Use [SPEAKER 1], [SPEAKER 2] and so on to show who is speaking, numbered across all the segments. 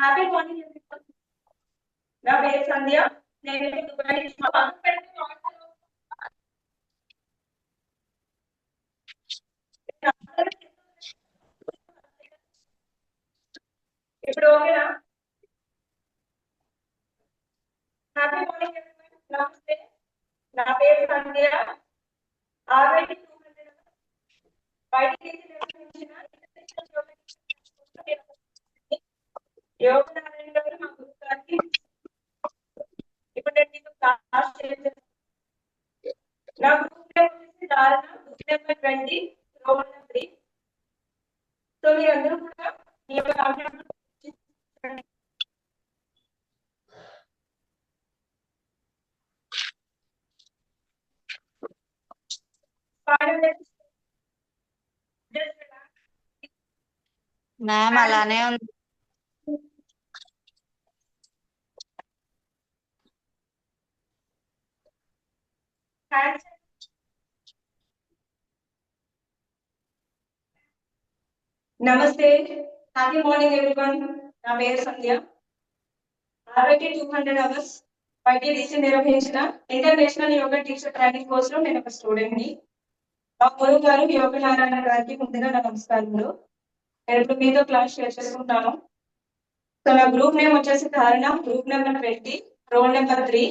[SPEAKER 1] Happy morning everyone. నా పేరు సంధ్య. నేను దుబాయ్ నుంచి ఇప్పుడు ఓకేనా? Happy morning everyone. నమస్తే. నా పేరు సంధ్య. ఆల్రెడీ 200 బయటికి నిర్వహించిన యోగ నారాయణ గారు మా గురువు గారికి ఇప్పుడు నేను మీకు క్లాస్ చేస్తాను. నా గ్రూప్ నేమ్ వచ్చేసి ధారణ, group number 20, roll number 3. So మీరందరూ కూడా ఈ యొక్క కాన్సెప్ట్
[SPEAKER 2] మ్యామ్ అలానే ఉంది.
[SPEAKER 1] నమస్తే. Happy morning everyone. నా పేరు సంధ్య. ఆల్రెడీ 200 అవర్స్ YTDC నిర్వహించిన international yoga teacher training course లో నేను ఒక స్టూడెంట్ ని. మా గురువు గారు యోగ నారాయణ గారికి ముందుగా నా నమస్కారములు. నేను ఇప్పుడు మీతో క్లాస్ షేర్ చేసుకుంటాను. సో నా గ్రూప్ నేమ్ వచ్చేసి ధారణ, group number 20, roll number 3.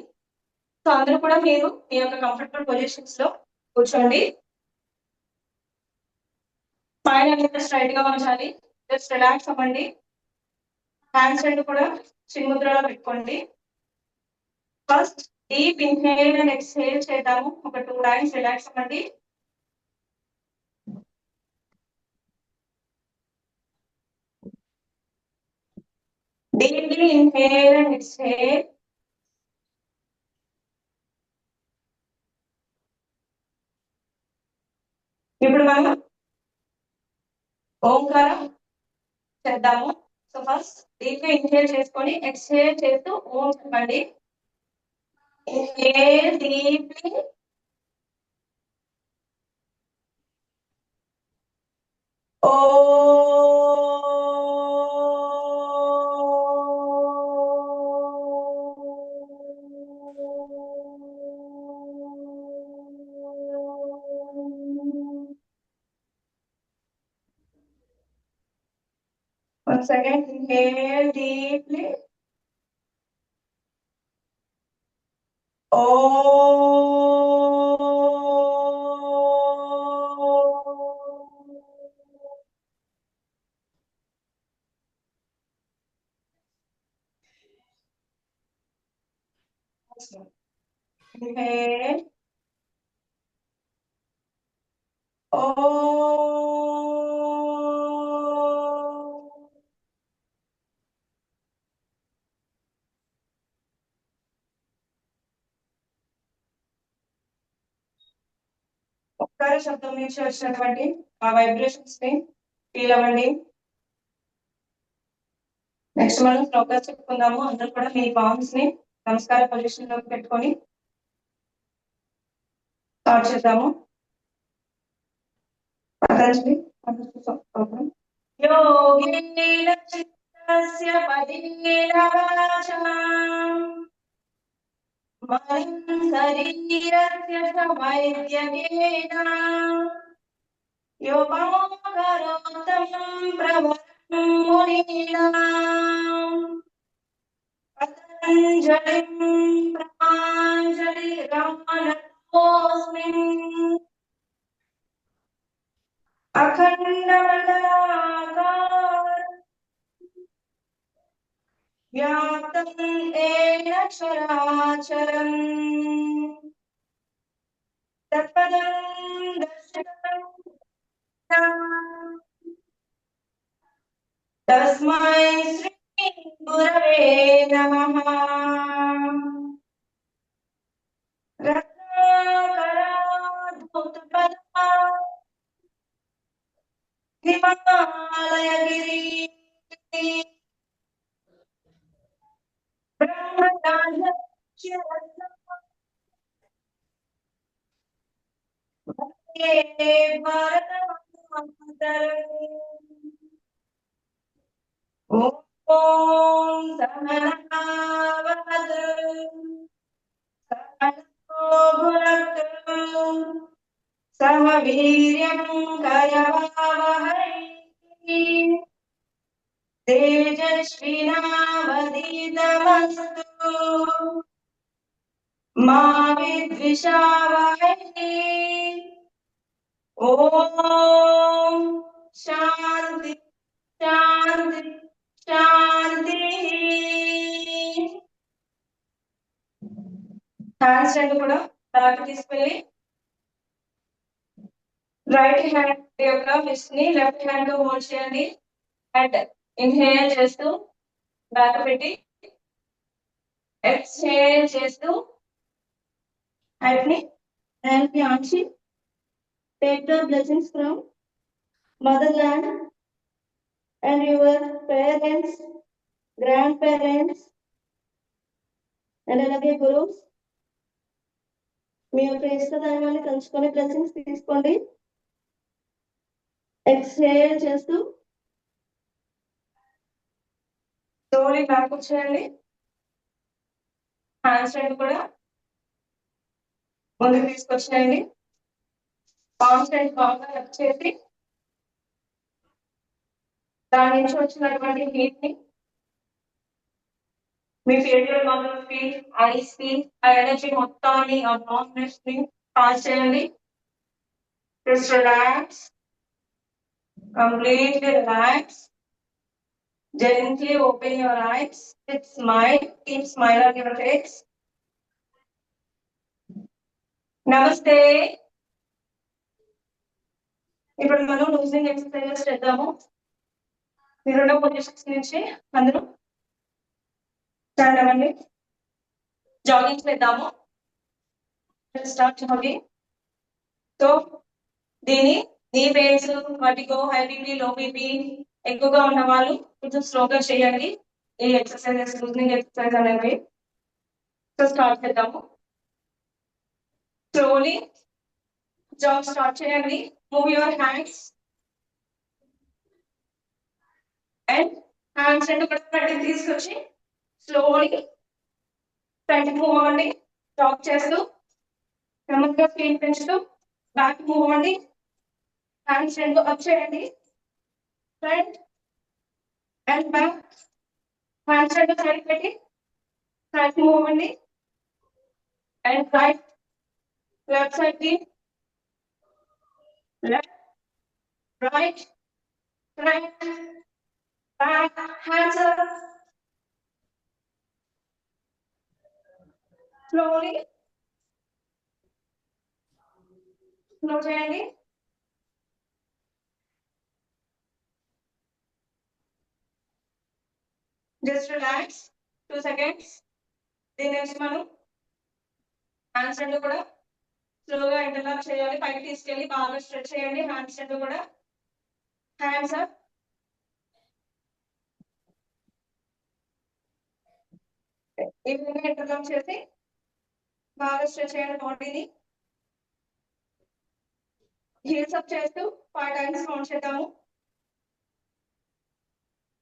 [SPEAKER 1] So అందరూ కూడా మీరు మీ యొక్క కంఫర్టబుల్ పొజిషన్స్ లో కూర్చోండి. పైన స్ట్రైట్ గా ఉంచాలి. జస్ట్ రిలాక్స్ అవ్వండి. హ్యాండ్స్ రెండు కూడా చిన్ముద్రలో పెట్టుకోండి. First deep inhale and exhale చేద్దాము. ఒక 2 టైమ్స్ రిలాక్స్ అవ్వండి. Deeply inhale and exhale. ఇప్పుడు మనం ఓంకారం చేద్దాము. సో ఫస్ట్ డీప్లీ ఇన్హేల్ చేసుకొని ఎక్స్హేల్ చేస్తూ ఓం చెప్పండి. ఇన్హేల్ డీప్లీ, ఓ once again inhale deeply, inhale, ఒక్కసారి శబ్దం నుంచి వచ్చినటువంటి ఆ వైబ్రేషన్స్ ని ఫీల్ అవ్వండి. నెక్స్ట్ మనం శ్లోకాలు చెప్పుకుందాము. అందరూ కూడా మీ పామ్స్ ని నమస్కార పొజిషన్ లోకి పెట్టుకొని స్టార్ట్ చేద్దాము. పతంజలి యోగేన చిత్తస్య పదేన వాచా మలిం శరీరస్య చ వైద్యకేన యోగాకరోత్తమం ప్రవరం మునీనాం పతంజలిం ప్రమాంజలిరానతోస్మి అఖండమండలాకారం వ్యాప్తం ఏన చరాచరం తత్పదం దర్శనం తస్మై శ్రీ గురవే నమః. రత్నాకరాద్భుతపదా హిమాలయగిరి భారత ఓం సహనావతు సహనో భునక్తు సహ వీర్యం కరవావహై తేజస్వినావధీతమస్తు మా విద్విషావహై. ఓం శాంతి శాంతి శాంతి. హ్యాండ్స్ రెండు కూడా బ్యాక్ తీసుకెళ్ళి రైట్ హ్యాండ్ యొక్క ఫిస్ట్ ని లెఫ్ట్ హ్యాండ్ తో హోల్డ్ చేయండి అండ్ ఇన్హేల్ చేస్తూ బ్యాక్ పెట్టి ఎక్స్హేల్ చేస్తూ హ్యాండ్ ని ఆంచి take the blessings from motherland and your parents, grandparents and అలాగే గురువుస్ మీ యొక్క ఇష్ట దైవాన్ని తలుచుకొని బ్లెస్సింగ్స్ తీసుకోండి. ఎక్స్హేల్ చేస్తూ స్లోలీ బ్యాక్ వచ్చేయండి. హ్యాండ్స్ రెండు కూడా ముందుకు తీసుకొచ్చేయండి. పామ్స్ అండ్ బాగా లెఫ్ట్ చేసి దాని నుంచి వచ్చినటువంటి హీట్ ని మీ ఫేవరెట్ మదర్ కి ఐస్ కి ఆ ఎనర్జీ మొత్తాన్ని ఆ నాన్నెస్ ని పాస్ చేయండి. Just relax, completely relax. Gently open your eyes. With smile, keep smile on your face. నమస్తే. ఇప్పుడు మనం లూజింగ్ ఎక్సర్సైజెస్ చేద్దాము. మీరున్న పొజిషన్స్ నుంచి అందరూ స్టాండ్ అవ్వండి. జాగింగ్ చేద్దాము. Start jogging. సో దీని నీ pains, vertigo, high BP, low BP ఎక్కువగా ఉన్న వాళ్ళు కొంచెం స్లోగా చేయండి ఈ ఎక్సర్సైజెస్, లూజింగ్ ఎక్సర్సైజ్ అనేవి. సో స్టార్ట్ చేద్దాము. స్లోలీ జాగ్ స్టార్ట్ చేయండి. Move your hands and hands రెండు బయటకు తీసుకొచ్చి స్లోలీ ఫ్రంట్ మూవ్ అవ్వండి. జాగ్ చేస్తూ నెమ్మదిగా స్పీడ్ పెంచుతూ బ్యాక్ మూవ్ అవ్వండి. హ్యాండ్స్ రెండు అప్ చేయండి. Front and back. హ్యాండ్స్ రెండు సైడ్ పెట్టి ఫ్రంట్ మూవ్ అవ్వండి. అండ్ రైట్ left side కి left, right, front, back, hands up. Slowly. Slow చేయండి. Just relax 2 seconds. దీని నుంచి మనం హ్యాండ్స్ రెండు కూడా స్లోగా ఇంటర్లాక్ చేయాలి. పైకి తీసుకెళ్ళి బాగా స్ట్రెచ్ చేయండి. హ్యాండ్స్ రెండు కూడా హ్యాండ్స్ అప్. ఈ విధంగా ఇంటర్లాక్ చేసి బాగా స్ట్రెచ్ చేయండి బాడీని. హీల్స్ అప్ చేస్తూ 5 టైమ్స్ కౌంట్ చేద్దాము.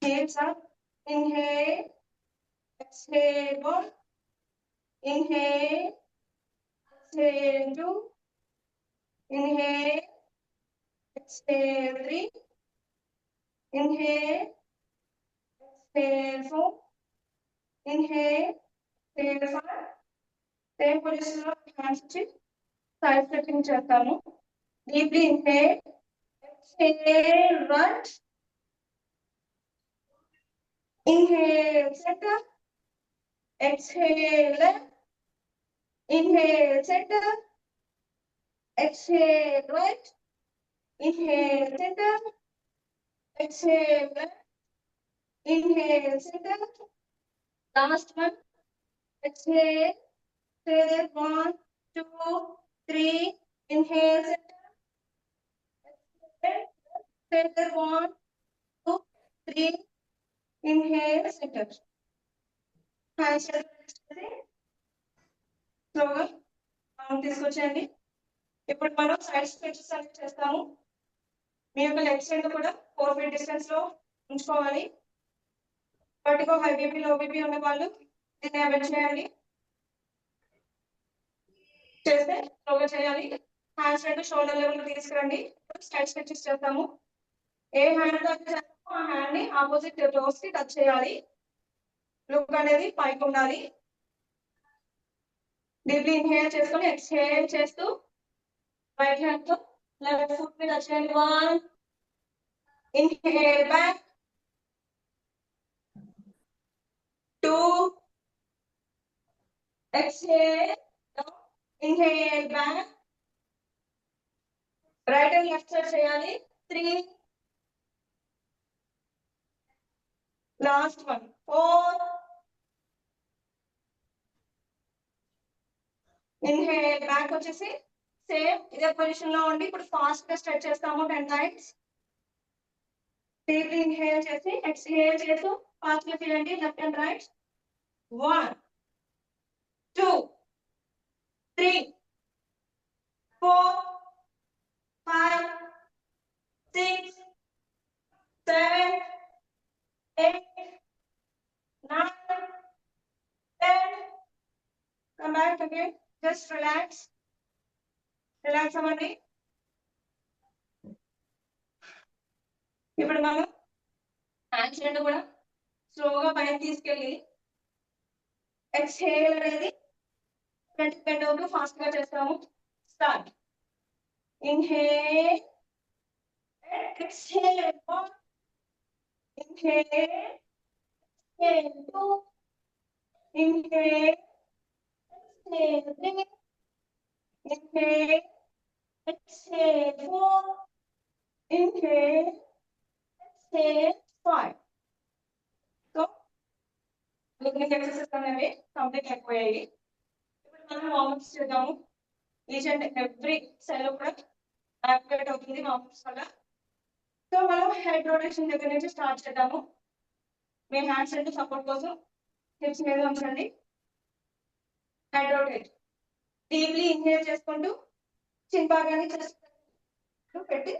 [SPEAKER 1] Heels up. Inhale, exhale 1, inhale, exhale 2, inhale, exhale 3, inhale, exhale 4, inhale, exhale 5. Same position లో hands వచ్చి side stretching చేస్తాము. Deeply inhale, exhale 1, inhale center, exhale left, inhale center, exhale right, inhale center, exhale left, inhale center. Last one. Exhale. Stay there. 1, 2, 3. Inhale center. Exhale. Stay there. 1, 2, 3. Inhale center. Hands స్లోగా తీసుకొచ్చేయండి. ఇప్పుడు మనం side stretches అనేది చేస్తాము. మీ యొక్క leg side కూడా 4 feet distance లో ఉంచుకోవాలి. Vertigo, high BP, low BP ఉన్న వాళ్ళు దీన్ని అవాయిడ్ చేయాలి. చేస్తే స్లోగా చేయాలి. హ్యాండ్స్ రెండు షోల్డర్ లెవెల్ తీసుకురండి. స్ట్రెచ్ స్ట్రెచెస్ చేస్తాము. ఏ హ్యాండ్ తో చేస్తామో ఆ హ్యాండ్ ని ఆపోజిట్ టోస్ కి టచ్ చేయాలి. లుక్ అనేది పైకి ఉండాలి. డీప్లీ ఇన్హేల్ చేసుకొని ఎక్స్హేల్ చేస్తూ రైట్ హ్యాండ్ తో లెఫ్ట్ ఫుట్ మీద టచ్ చేయండి. 1 inhale back, 2 exhale down, inhale back, right and left side చేయాలి. 3 last one, 4 inhale back వచ్చేసి సేమ్ ఇదే పొజిషన్ లో ఉండి ఇప్పుడు ఫాస్ట్ గా స్ట్రెచ్ చేస్తాము 10 times. డీప్లీ ఇన్హేల్ చేసి ఎక్స్హేల్ చేస్తూ ఫాస్ట్ గా చేయండి left and right. 1 2 3 4 5 6 7 8 9 10. Come back again. Just relax. Relax అవ్వండి. ఇప్పుడు మనం హ్యాండ్స్ రెండు కూడా స్లోగా పైకి తీసుకెళ్ళి ఎక్స్హేల్ అనేది ఫ్రంట్ బెండ్ అవుతూ ఫాస్ట్ గా చేస్తాము. Start. Inhale, exhale, inhale, exhale, 2 inhale, exhale, 3 inhale, exhale, 4 inhale, exhale, 5. So liquid exercises అనేవి కంప్లీట్ అయిపోయాయి. ఇప్పుడు మనం వార్మప్స్ చేద్దాము. ఈచ్ అండ్ ఎవ్రీ సెల్ కూడా యాక్టివేట్ అవుతుంది వార్మప్స్ వల్ల. సో మనం హెడ్ రొటేషన్ దగ్గర నుంచి స్టార్ట్ చేద్దాము. మీ హ్యాండ్స్ రెండు సపోర్ట్ కోసం హిప్స్ మీద ఉంచండి. Head rotate. డీప్లీ ఇన్హేల్ చేసుకుంటూ చిన్ భాగాన్ని చెస్ట్ పెట్టి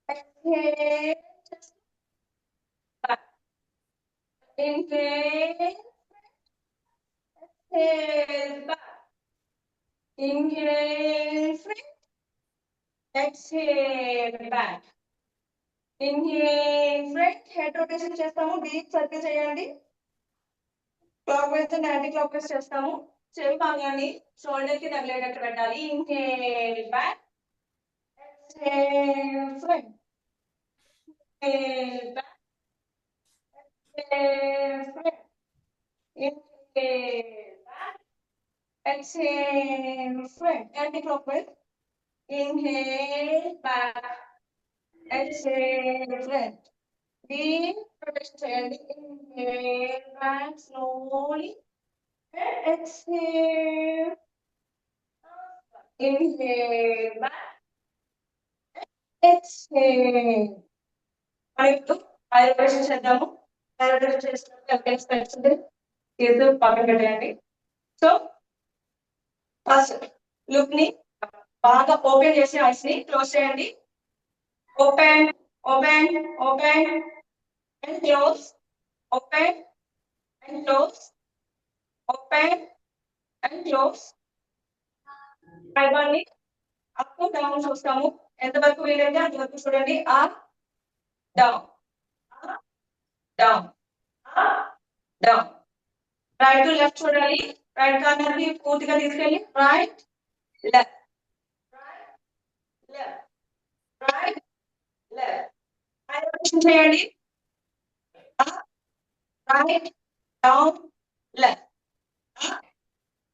[SPEAKER 1] exhale చేస్తూ back. Inhale, exhale, back. Inhale, front, exhale, back. Inhale, front, head rotation చేస్తాము. డీప్ సర్కిల్ చేయండి. Clock wise and anti clock wise చేస్తాము. చెవి భాగాన్ని షోల్డర్ కి తగిలేటట్టు పెట్టాలి. Inhale back, exhale front, inhale back, exhale front, inhale back, exhale front, anti clock wise. Inhale back, exhale front. Deep rotation చేయండి. Inhale back slowly and exhale. Inhale back, exhale. మనం ఇప్పుడు I rotation చేద్దాము. I rotation చేసినప్పుడు expect చేసి పక్కన పెట్టేయండి. So first look ని బాగా ఓపెన్ చేసి ఐస్ ని క్లోజ్ చేయండి. Open open open and close, open and close, open and close. ఐబాల్ని అప్ డౌన్ చూస్తాము. ఎంతవరకు వీలైతే అంతవరకు చూడండి. Up down, up down, up down. Right to left చూడాలి. రైట్ కార్నర్ ని పూర్తిగా తీసుకెళ్ళి right left, right left, right left. Eye rotation చేయండి. Up right down left, up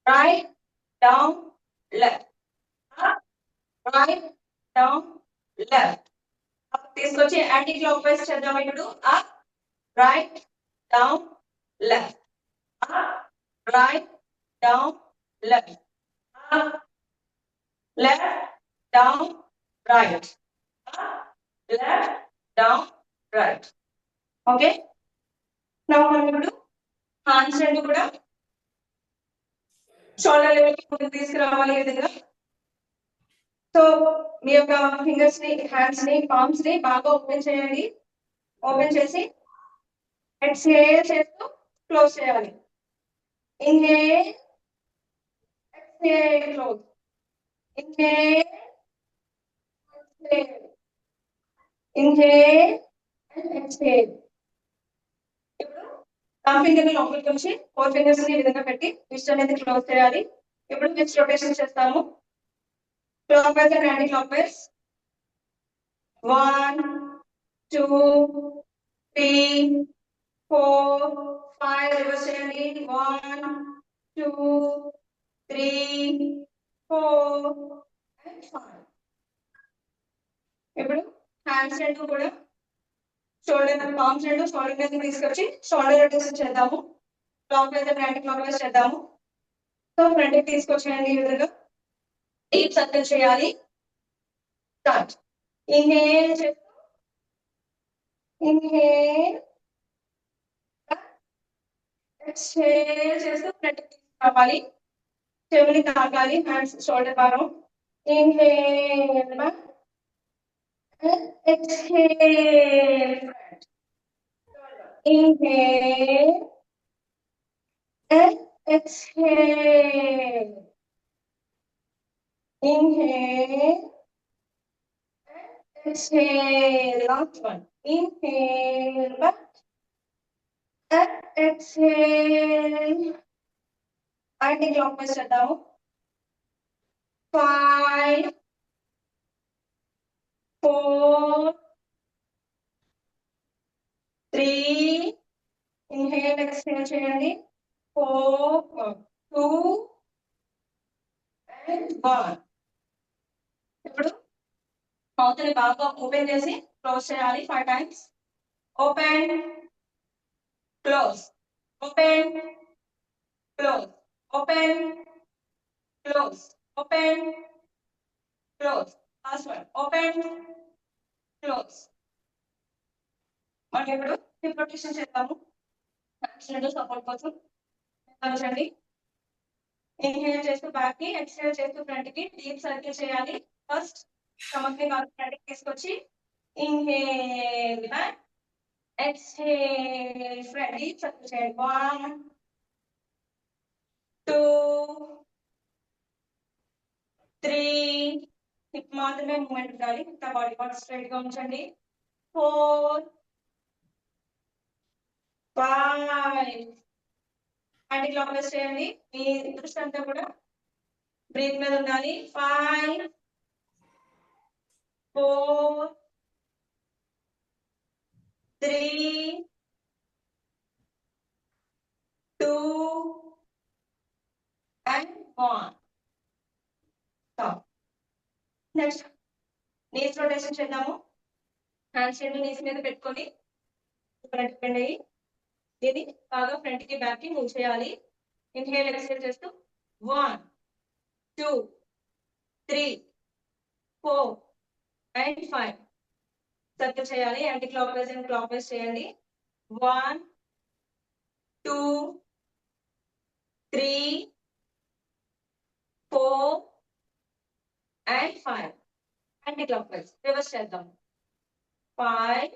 [SPEAKER 1] right down left, up right down left. తీసుకొచ్చి anticlockwise చేద్దాం. ఇప్పుడు up right down left, up right down left, up left down right, up left down right. Okay, మనం ఇప్పుడు hands రెండు కూడా shoulder level కి ముందుకు తీసుకురావాలి. ఈ విధంగా సో మీ యొక్క ఫింగర్స్ ని, హ్యాండ్స్ ని, పామ్స్ ని బాగా ఓపెన్ చేయండి. ఓపెన్ చేసి ఎక్స్హేల్ చేస్తూ క్లోజ్ చేయాలి. Inhale, exhale, close. Inhale, exhale, inhale and exhale. ఇప్పుడు థంబ్ ఫింగర్ ని లోపలికి ఉంచి 4 ఫింగర్స్ ని ఈ విధంగా పెట్టి రిస్ట్ అనేది క్లోజ్ చేయాలి. ఇప్పుడు నెక్స్ట్ రొటేషన్ చేస్తాము. Clock wise and anti clock wise. 1 2 3 4 5 reverse చేయండి. 1 2 3 4 and 5. ఇప్పుడు హ్యాండ్స్ రెండు కూడా షోల్డర్ పామ్స్ రెండు షోల్డర్ మీద తీసుకొచ్చి షోల్డర్ రొటేషన్ చేద్దాము. Clockwise and anticlockwise చేద్దాము. సో ఫ్రంట్ తీసుకొచ్చేయండి. ఈ విధంగా డీప్ సర్కిల్ చేయాలి. స్టార్ట్. ఇన్హేల్ చేస్తూ ఇన్హేల్, ఎక్స్హేల్ చేస్తూ ఫ్రంట్ తీసుకురావాలి. చెవుని తాకాలి. హ్యాండ్స్ షోల్డర్ భాగం. Inhale, exhale, inhale and exhale, inhale and exhale. Last one. Inhale back and exhale. Anti-clockwise చేద్దాము. 5 4 3 inhale exhale చేయండి. 4 2 and 1. ఇప్పుడు మౌత్ ని బాగా ఓపెన్ చేసి క్లోజ్ చేయాలి 5 times. Open close, open close, open close, open close. Last one. Open close. మనం ఇప్పుడు hip rotation చేద్దాము. హ్యాండ్స్ రెండు సపోర్ట్ కోసం ఉంచండి. ఇన్హేల్ చేస్తూ బ్యాక్ కి, ఎక్స్హేల్ చేస్తూ ఫ్రంట్ కి డీప్ సర్కిల్ చేయాలి. ఫస్ట్ స్టమక్ ని బాగా ఫ్రంట్ కి తీసుకొచ్చి inhale back, exhale front, deep circle చేయండి. 1 2 3 హిప్ మాత్రమే మూమెంట్ ఉండాలి. మిగతా బాడీ పార్ట్ స్ట్రైట్ గా ఉంచండి. 4 5 యాంటీ క్లాక్ వైజ్ చేయండి. మీ దృష్టి అంతా కూడా బ్రీత్ మీద ఉండాలి. 5 4 3 2 and 1. Stop. Next knees rotation చేద్దాము. హ్యాండ్స్ రెండు నీస్ మీద పెట్టుకొని ఫ్రంట్ బెండ్ అయ్యి దీన్ని బాగా ఫ్రంట్ కి బ్యాక్ కి మూవ్ చేయాలి. ఇన్హేల్ ఎక్స్హేల్ చేస్తూ 1 2 3 4 and 5 సర్కిల్ చేయాలి. Anti clock wise and clock wise చేయండి. 1 2 3 4 and 5 anti clock wise. Reverse చేద్దాం. 5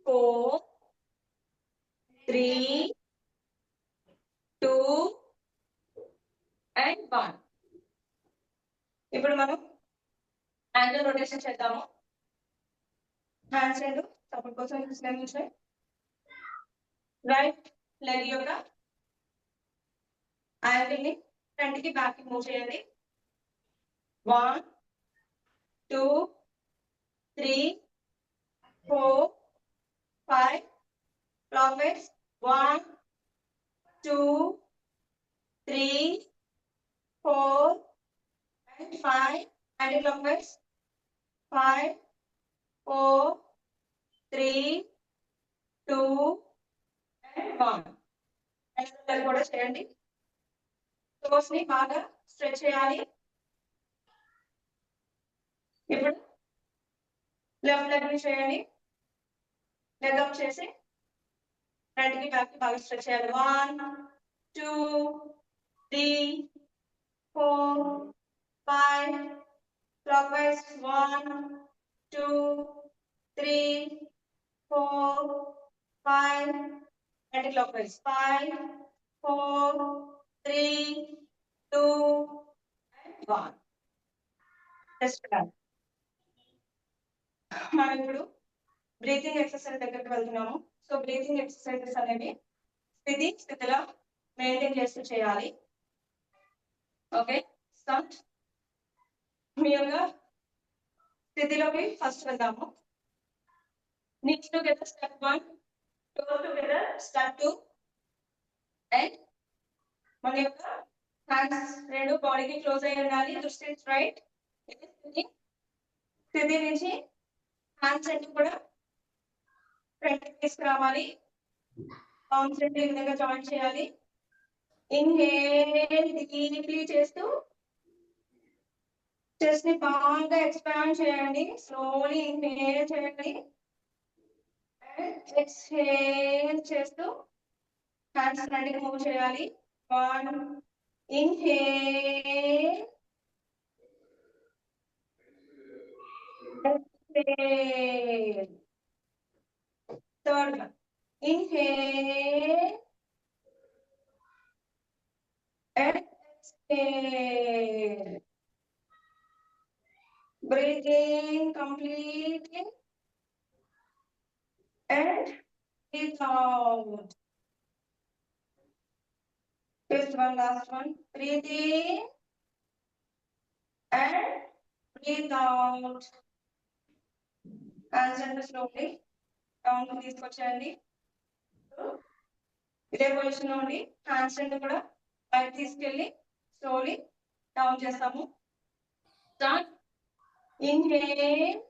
[SPEAKER 1] 4 3 2 and 1. ఇప్పుడు మనం యాంగిల్ రొటేషన్ చేద్దాము. హ్యాండ్స్ రెండు సపోర్ట్ కోసం ఉంచాయి. రైట్ లెగ్ యొక్క యాంగిల్ ని ఫ్రంట్ కి బ్యాక్ కి మూవ్ చేయండి. 1 2 3 4 5 clock wise. 1 2 3 4 and 5 anti clock wise. 5 4 3 2 and 1. Leg కూడా చేయండి. టోస్ ని బాగా స్ట్రెచ్ చేయాలి. ఇప్పుడు లెఫ్ట్ లెగ్ ని చేయండి. లెగ్ అప్ చేసి ఫ్రంట్ కి బ్యాక్ కి బాగా స్ట్రెచ్ చేయాలి. 1 2 3 4 5 clock wise. 1 2 3 4 5, anti-clockwise, 5, 4, 3, 2, and 1. Just done. మనం ఇప్పుడు బ్రీతింగ్ ఎక్సర్సైజ్ దగ్గరికి వెళ్తున్నాము. సో బ్రీతింగ్ ఎక్సర్సైజెస్ అనేవి స్థితిలో మెయింటైన్ చేస్తూ చేయాలి. Okay, start. మీ యొక్క స్థితిలోకి ఫస్ట్ వెళ్దాము. Knees together, step 1, toes together, step 2, and మన యొక్క హ్యాండ్స్ రెండు బాడీకి క్లోజ్ అయి ఉండాలి. దృష్టి స్ట్రైట్. స్థితి నుంచి హ్యాండ్స్ రెండు కూడా ఫ్రంట్ తీసుకురావాలి. ఆర్మ్స్ రెండు ఈ విధంగా జాయిన్ చేయాలి. ఇన్హేల్ డీప్లీ చేస్తూ చెస్ట్ ని బాగా ఎక్స్పాండ్ చేయండి. స్లోలీ ఇన్హేల్ చేయండి. ఎక్స్హేల్ చేస్తూ హ్యాండ్స్ రెండుకి మూవ్ చేయాలి. 1, inhale, exhale. Third one, inhale, exhale. Breathe in completely and breathe out. Fifth one, last one. Breathe in and breathe out. Hands and slowly down to తీసుకొచ్చేయండి. ఇదే position లో ఉండి hands రెండు కూడా పైకి తీసుకెళ్ళి స్లోలీ డౌన్ చేస్తాము. Start. Inhale,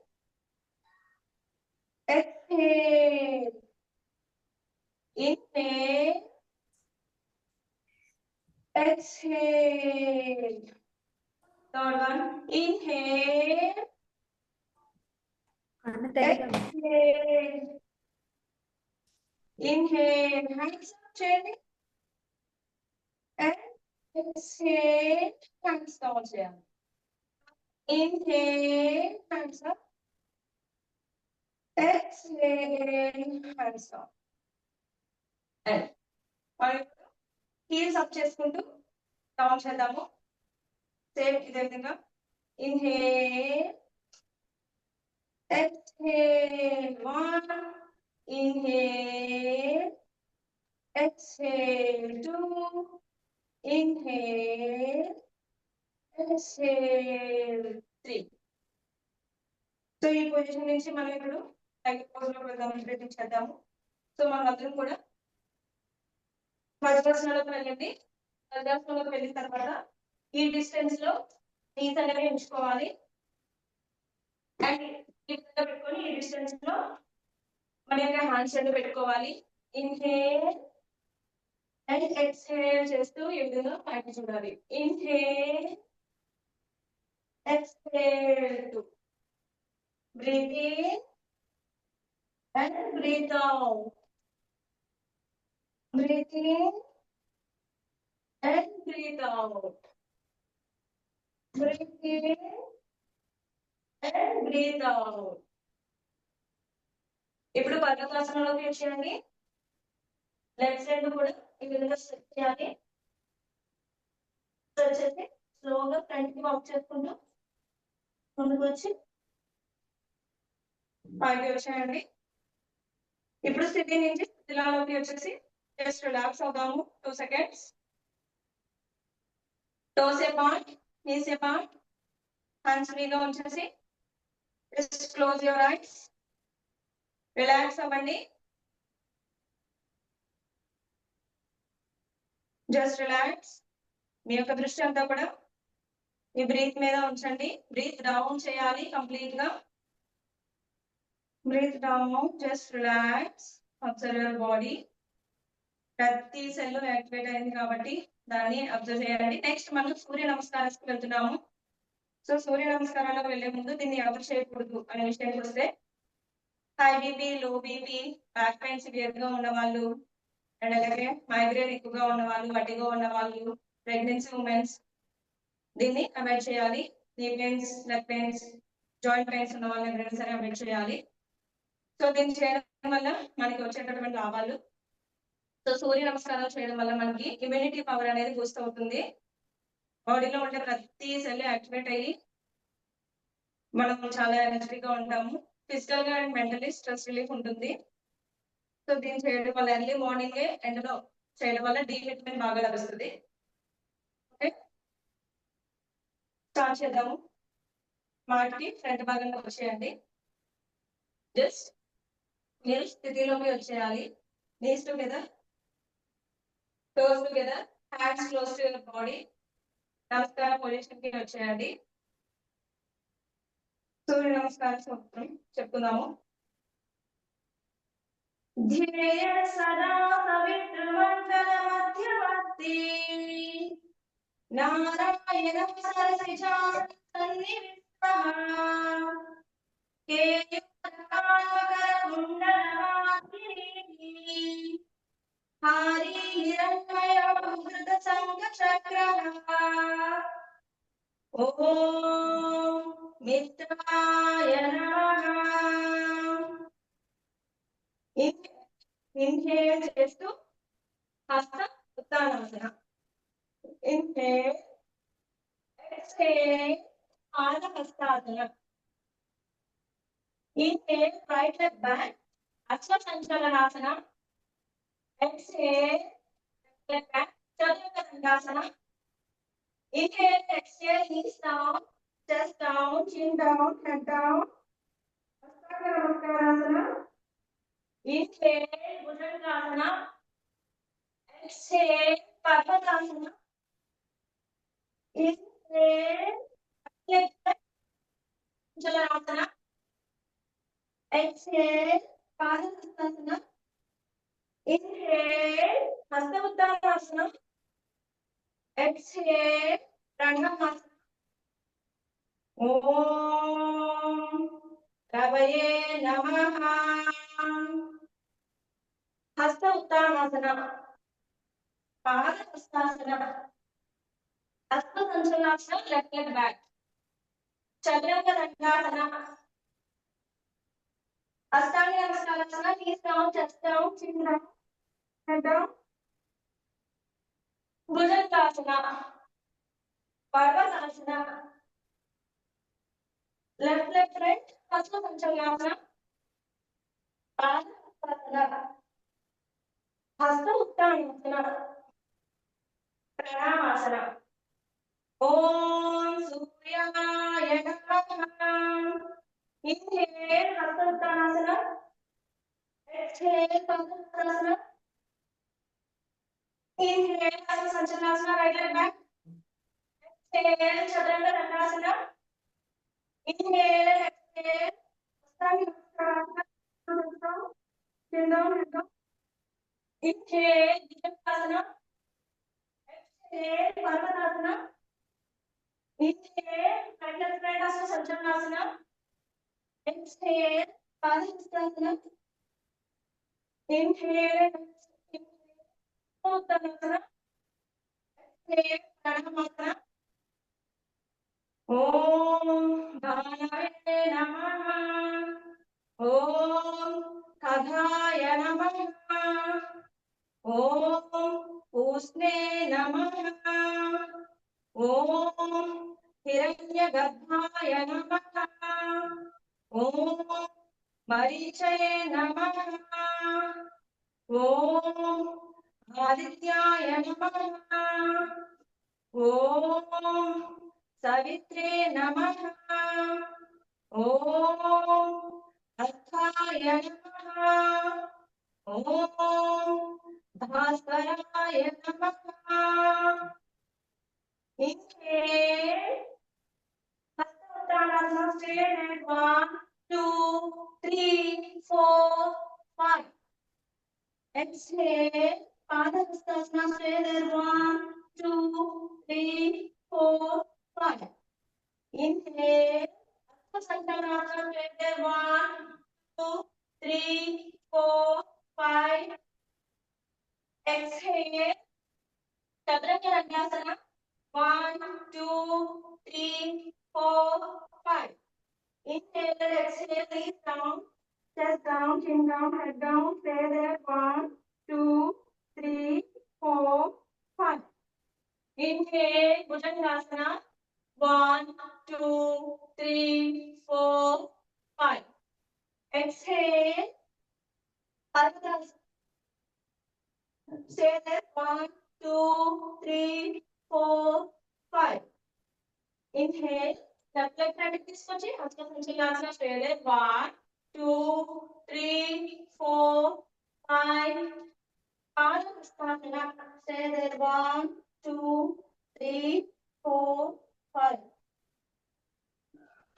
[SPEAKER 1] exhale, inhale, exhale. Third one, inhale, exhale, inhale, hands up చేయండి, and exhale, hands down చేయాలి. Inhale, hands up, exhale, hands down. And heels up చేసుకుంటూ డౌన్ చేద్దాము. సేమ్ ఇదే విధంగా inhale, exhale. 1, inhale, exhale. 2, inhale, exhale. 3. So ఈ position నుంచి మనం ఇప్పుడు టైగర్ పోజ్ లో వెళ్దాము, బ్రీతింగ్ చేద్దాము. సో మనం అందరం కూడా వజ్రాసనంలోకి వెళ్ళండి. వజ్రాసనంలోకి వెళ్ళిన తర్వాత ఈ డిస్టెన్స్ లో నీస్ అనేవి ఉంచుకోవాలి. అండ్ ఈ విధంగా పెట్టుకొని ఈ డిస్టెన్స్ లో మన యొక్క హ్యాండ్స్ రెండు పెట్టుకోవాలి. ఇన్హేల్ అండ్ ఎక్స్హేల్ చేస్తూ ఈ విధంగా పైకి చూడాలి. Inhale, exhale. 2. Breathe in and breathe out. Breathe in and breathe out. Breathe in and breathe out. ఇప్పుడు పర్వతాసనంలోకి వచ్చేయండి. లెగ్స్ రెండు కూడా ఈ విధంగా స్ట్రెచ్ చేయాలి. స్ట్రెచ్ చేసి స్లోగా ఫ్రంట్ కి వాక్ చేసుకుంటూ ముందుకు వచ్చి పైకి వచ్చేయండి. ఇప్పుడు స్థితి నుంచి స్థితిలోకి వచ్చేసి just relax అవుదాము. 2 seconds. Toes apart, knees apart, hands ఫ్రీగా ఉంచేసి just close your eyes. Relax అవ్వండి. Just relax. మీ యొక్క దృష్టి అంతా కూడా మీ బ్రీత్ మీద ఉంచండి. బ్రీత్ డౌన్ చేయాలి కంప్లీట్ గా. Breathe down. Just relax. Observe your body. ప్రతి సెల్ యాక్టివేట్ అయింది కాబట్టి దాన్ని అబ్జర్వ్ చేయండి. నెక్స్ట్ మనం సూర్య నమస్కారానికి వెళ్తున్నాము. సో సూర్య నమస్కారాలకు వెళ్లే ముందు దీన్ని ఎవరు చేయకూడదు అనే విషయానికి వస్తే high BP, low BP, back pain severe గా ఉన్న వాళ్ళు, అండ్ అలాగే మైగ్రేన్ ఎక్కువగా ఉన్న వాళ్ళు, వటిగా ఉన్న వాళ్ళు, ప్రెగ్నెన్సీ ఉమెన్స్ దీన్ని అవాయిడ్ చేయాలి. నీ pains, neck pains, joint pains ఉన్న వాళ్ళు ఎవరైనా సరే అవాయిడ్ చేయాలి. సో దీన్ని చేయడం వల్ల మనకి వచ్చేటటువంటి లాభాలు. సో సూర్య నమస్కారాలు చేయడం వల్ల మనకి ఇమ్యూనిటీ పవర్ అనేది బూస్ట్ అవుతుంది. బాడీలో ఉండే ప్రతి సెల్ యాక్టివేట్ అయ్యి మనం చాలా ఎనర్జెటిక్ గా ఉంటాము. ఫిజికల్ గా అండ్ మెంటలీ స్ట్రెస్ రిలీఫ్ ఉంటుంది. సో దీన్ని చేయడం వల్ల ఎర్లీ మార్నింగ్ ఎండలో చేయడం వల్ల డి విటమిన్ బాగా లభిస్తుంది. ఓకే, స్టార్ట్ చేద్దాము. మాటికి ఫ్రంట్ భాగంలో వచ్చేయండి. జస్ట్ మీరు స్థితిలోకి వచ్చేయాలి. Knees together, toes together, hands close to your body. నమస్కార పొజిషన్ కి వచ్చేయండి. సూర్య నమస్కారం చెప్పుకుందాము. ధ్యేయ సదా సవితృమండల మధ్యవర్తి నారాయణ సరసిజా సన్నివిష్టః కేయూరకామకరకుండలవాసిని హారీ హిరణ్మయో హృద సంగ చక్రః. ఓం మిత్రాయ నమః. ఇన్హేల్ చేస్తూ హస్త ఉత్తానాసన. Inhale, exhale, Pada Hastasana. Inhale, right leg back, Ashwa Sanchalanasana. Exhale, leg back, Chaturasra Dandasana. Inhale, exhale, knees down, chest down, chin down, head down. Ashtanga Namaskara. Inhale, Bhujangasana. Exhale, Parvatasana. Inhale, Chalanasana. Exhale, Padahastasana. Inhale, Hasta Uttanasana. Exhale, Pranayasana. Om Ravaye Namaha. Hasta Uttanasana. Padahastasana. Hasta Sanchalasana, left leg back. Chaturanga Dandasana. Ashtanga Namaskara, knees down, chest down, chin down, head down. Bhujangasana. Parvatasana. Left leg front, Hasta Sanchalasana. Padahastasana. Hasta Uttanasana. Pranamasana. Om Suryaya Namaha. Inhale, Hasta Uttanasana. Exhale, Padahastasana. Inhale, Hasta Sanchalasana, right leg back. Exhale, Chaturanga Dandasana. Inhale and exhale. Ashtanga Namaskara. Chin down, head down. Inhale, Bhujangasana. Exhale, Parvatasana. Inhale, right leg front, Hasta Sanchalasana. Exhale, Padahastasana. Inhale and exhale. Uttanasana. Exhale, Pranamasana. Om Dhanaye Namaha. Om Kadhaya Namaha. Om Usne Namaha. Om Hiranyagarbhaya Namaha. Om Marichaye Namaha. Om Adityaya Namaha. Om Savitre Namaha. Om Arthaya Namaha. Om Bhaskaraya Namaha. Inhale, Hasta Uttanasana, straight and 1, 2, 3, 4, 5. Exhale, Padahastasana, straight and 1, 2, 3, 4, 5. Inhale, Hasta Sanchalasana, straight and 1, 2, 3, 4, 5. Exhale, Chaturanga Dandasana. 1, 2, 3, 4, 5. Inhale and exhale, knees down, chest down, chin down, head down. Stay there. 1, 2, 3, 4, 5. Inhale, Bhujangasana. 1, 2, 3, 4, 5. Exhale, Parvatasana. Stay there. 1, 2, 3, 4, 5. Inhale, left leg practice తీసుకొచ్చి Hastapachasana. Stay there. 1, 2, 3, 4, 5. Padahastasana. Stay there. 1, 2, 3, 4, 5.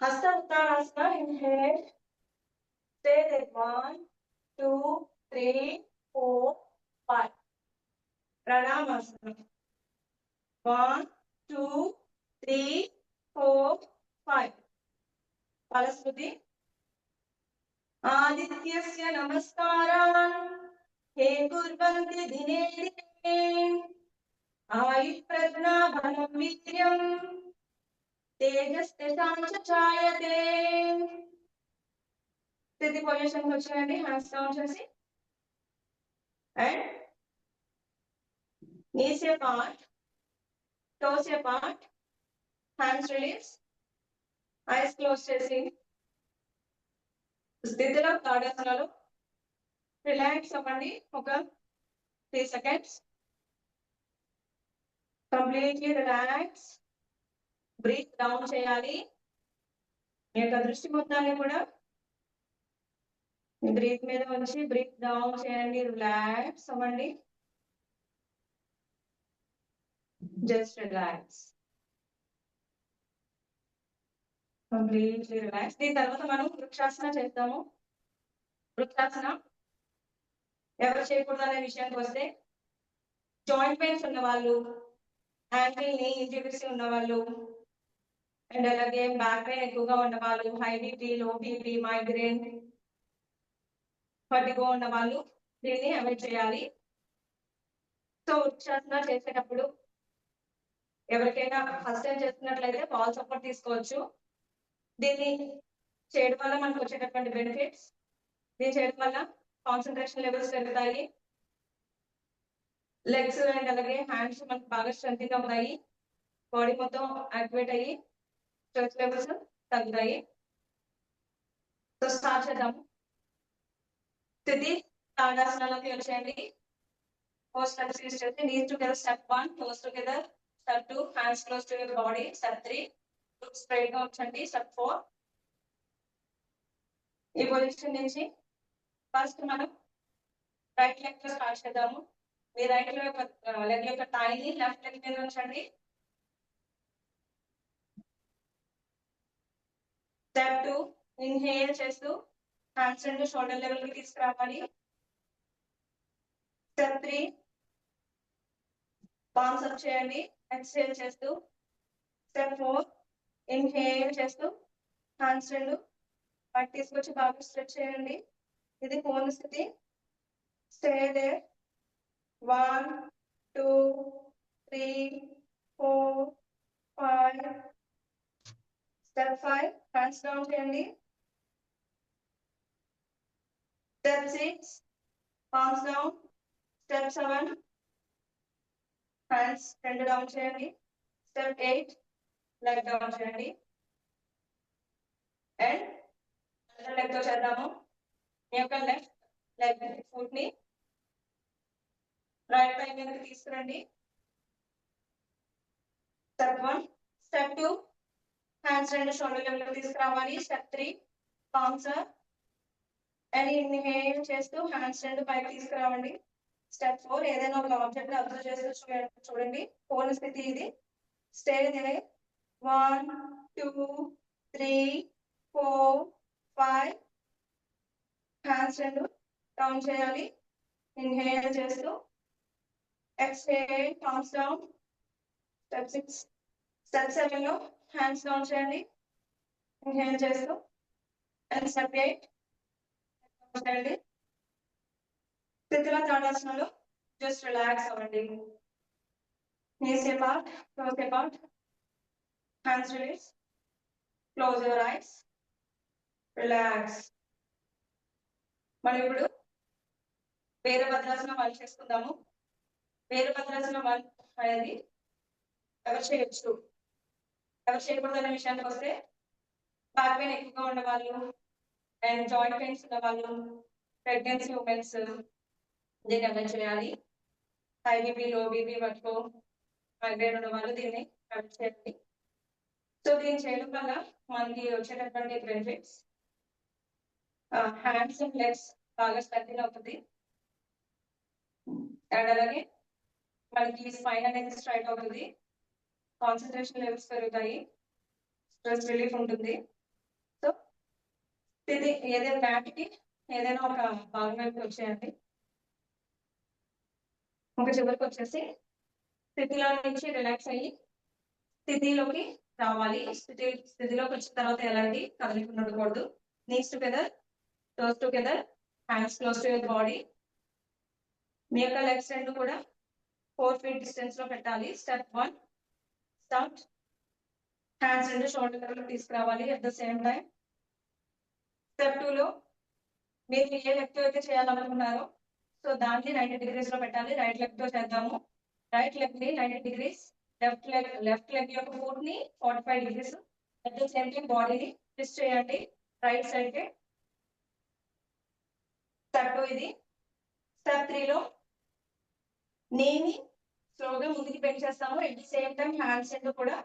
[SPEAKER 1] Hasta Uttanasana. Inhale. Stay there. 1, 2, 3, 4, 5. Pranamasana. 1, 2, 3, 4, 5. Palasruti. Adityasya namaskaran. He kurvanti dine dine. Ayuprajna bhalam vityam. Tejastesancha chayate. Sthiti position కి వచ్చేయండి. Hands down చేసి and knees apart, toes apart, hands release, eyes close చేసి స్థితిలో తాడాసనాలు relax అవ్వండి. ఒక 3 seconds. Completely relax. Breathe down చేయాలి. మీ యొక్క దృష్టి మొత్తాన్ని కూడా బ్రీత్ మీద ఉంచి బ్రీత్ డౌన్ చేయండి. రిలాక్స్ అవ్వండి. Just relax. Completely relax. దీని తర్వాత మనం వృక్షాసన చేస్తాము. వృక్షాసన ఎవరు చేయకూడదు అనే విషయానికి వస్తే జాయింట్ పెయిన్స్ ఉన్న వాళ్ళు, యాంకిల్ ని ఇంజరీస్ ఉన్న వాళ్ళు, అండ్ అలాగే బ్యాక్ పెయిన్ ఎక్కువగా ఉన్న వాళ్ళు, high BP, low BP, migraine, vertigo ఉన్న వాళ్ళు దీన్ని అవాయిడ్ చేయాలి. సో వృక్షాసన చేసేటప్పుడు ఎవరికైనా ఫస్ట్ టైం చేస్తున్నట్లయితే వాల్ సపోర్ట్ తీసుకోవచ్చు. దీన్ని చేయడం వల్ల మనకు వచ్చేటటువంటి బెనిఫిట్స్, దీన్ని చేయడం వల్ల కాన్సన్ట్రేషన్ లెవెల్స్ పెరుగుతాయి. లెగ్స్ అండ్ అలాగే హ్యాండ్స్ మనకు బాగా స్ట్రెంగ్ అవుతాయి. బాడీ మొత్తం యాక్టివేట్ అయ్యి స్ట్రెస్ లెవెల్స్ తగ్గుతాయి. సో స్టార్ట్ చేద్దాము. స్థితి తాడాసనాలకి వచ్చేయండి. 4 steps యూజ్ చేసి knees together, step 1, toes together, step 2, hands close to your body, step 3, look straight గా ఉంచండి, step 4. ఈ పొజిషన్ నుంచి ఫస్ట్ మనం రైట్ లెగ్ తో స్టార్ట్ చేద్దాము. మీ రైట్ లెగ్ యొక్క థాయిని లెఫ్ట్ లెగ్ మీద ఉంచండి. స్టెప్ 2, ఇన్హేల్ చేస్తూ హ్యాండ్స్ రెండు షోల్డర్ లెవెల్ కి తీసుకురావాలి. స్టెప్ 3, పామ్స్ అప్ చేయండి. ఎక్స్హేల్ చేస్తూ. స్టెప్ 4, ఇన్హేల్ చేస్తూ హ్యాండ్స్ రెండు పట్టి తీసుకొచ్చి బాగా స్ట్రెచ్ చేయండి. ఇది కోన్ స్థితి. Stay there. 1, 2, 3, 4, 5. Step 5, hands down చేయండి. Step 6, palms down. Step 7, hands రెండు డౌన్ చేయండి. Step 8, లెగ్ డౌన్ చేయండి. అండ్ లెగ్ తో చేద్దాము. మీ యొక్క లెఫ్ట్ లెగ్ ఫుట్ ని రైట్ పై మీదకి తీసుకురండి. స్టెప్ 1. స్టెప్ 2, హ్యాండ్స్ రెండు షోల్డర్ లెవెల్ తీసుకురావాలి. Step 3, palms up and inhale చేస్తూ హ్యాండ్స్ రెండు పైకి తీసుకురావండి. స్టెప్ 4, ఏదైనా ఒక ఆబ్జెక్ట్ అబ్జర్వ్ చేస్తూ చూడండి. కోన్ స్థితి ఇది. Stay there. 1, 2, 3, 4, 5. హ్యాండ్స్ రెండు డౌన్ చేయాలి. ఇన్హేల్ చేస్తూ exhale, palms down. Step 6. Step 7 లో హ్యాండ్స్ డౌన్ చేయండి. ఇన్హేల్ చేస్తూ అండ్ స్టెప్ 8 చేయండి. స్థితిలో తాడాసనాలు జస్ట్ రిలాక్స్ అవ్వండి. knees apart, toes apart, hands release, close your eyes, relax. మనం ఇప్పుడు వీరభద్రాసనం 1 చేసుకుందాము. వీరభద్రాసనం 1 అనేది ఎవరు చేయొచ్చు, ఎవరు చేయకూడదు అనే విషయానికి వస్తే బ్యాక్ పెయిన్ ఎక్కువగా ఉన్న వాళ్ళు అండ్ జాయింట్ పెయిన్స్ ఉన్న వాళ్ళు, ప్రెగ్నెన్సీ ఉమెన్స్ దీన్ని అవాయిడ్ చేయాలి. High BP, low BP, work, migraine ఉన్న వాళ్ళు దీన్ని అవాయిడ్ చేయాలి. సో దీన్ని చేయడం వల్ల మనకి వచ్చేటటువంటి బెనిఫిట్స్ హ్యాండ్స్ అండ్ లెగ్స్ బాగా స్ట్రెంగ్ అవుతుంది. అండ్ అలాగే మనకి స్పైన్ అనేది స్ట్రైట్ అవుతుంది, కాన్సన్ట్రేషన్ లెవెల్స్ పెరుగుతాయి, స్ట్రెస్ రిలీఫ్ ఉంటుంది. సో ఇది ఏదైనా మ్యాట్కి ఏదైనా ఒక భాగం వైపు వచ్చేయండి. ఒక చివరికి వచ్చేసి స్థితిలో నుంచి రిలాక్స్ అయ్యి స్థితిలోకి రావాలి. స్థితిలోకి వచ్చిన తర్వాత ఎలాంటి కదలిక ఉండకూడదు. Knees together, toes together, hands close to your body. మీ యొక్క లెగ్స్ రెండు కూడా 4 feet డిస్టెన్స్ లో పెట్టాలి. Step 1 start. హ్యాండ్స్ రెండు షోల్డర్ లెవెల్ తీసుకురావాలి. At the same time step 2 లో మీరు ఏ లెగ్ తో అయితే చేయాలనుకున్నారో సో దాన్ని 90 degrees లో పెట్టాలి. రైట్ లెగ్ తో చేద్దాము. రైట్ లెగ్ ని 90 degrees, లెఫ్ట్ లెగ్ యొక్క ఫుట్ ని 45 degrees. At the same time బాడీని ట్విస్ట్ చేయండి రైట్ సైడ్ కి. స్టెప్ 2 ఇది. స్టెప్ 3 లో నీని స్లోగా ముందుకి బెండ్ చేస్తాము. At the same time hands రెండు కూడా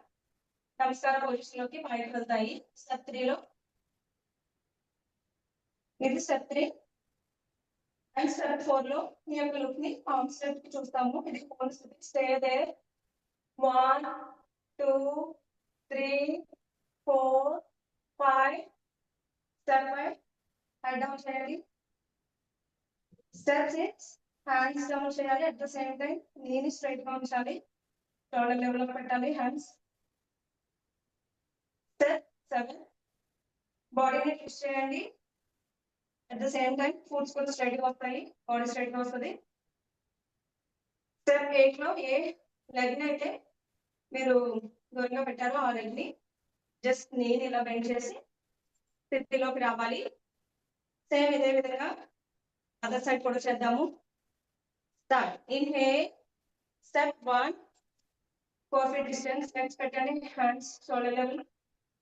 [SPEAKER 1] నమస్కార పొజిషన్ లోకి బయటకు వెళ్తాయి. స్టెప్ 3 లో ఇది స్టెప్ 3. అండ్ స్టెప్ 4 లో మీ యొక్క లుక్ ని పామ్ స్టెప్ కి చూస్తాము. ఇది ఫోన్ stay there. 1 2 3 4 5. Step 5 head down చేయాలి. స్టెప్ 6 హ్యాండ్స్ డౌన్ చేయాలి. అట్ ద సేమ్ టైం నీని స్ట్రైట్ గా ఉంచాలి, షోల్డర్ లెవెల్ లో పెట్టాలి హ్యాండ్స్. స్టెప్ 7 బాడీని ట్విస్ట్ చేయండి. At the same time foots కూడా స్ట్రైట్ గా వస్తాయి, బాడీ స్ట్రైట్ గా వస్తుంది. స్టెప్ 8 లో ఏ లెగ్ ని అయితే మీరు దూరంగా పెట్టారో ఆ లెగ్ ని జస్ట్ నేను ఇలా బెండ్ చేసి స్థితిలోకి రావాలి. సేమ్ ఇదే విధంగా అదర్ సైడ్ కూడా చేద్దాము. Start. Inhale. Step 1 4 feet distance legs పెట్టండి, హ్యాండ్స్ షోల్డర్ లెవెల్.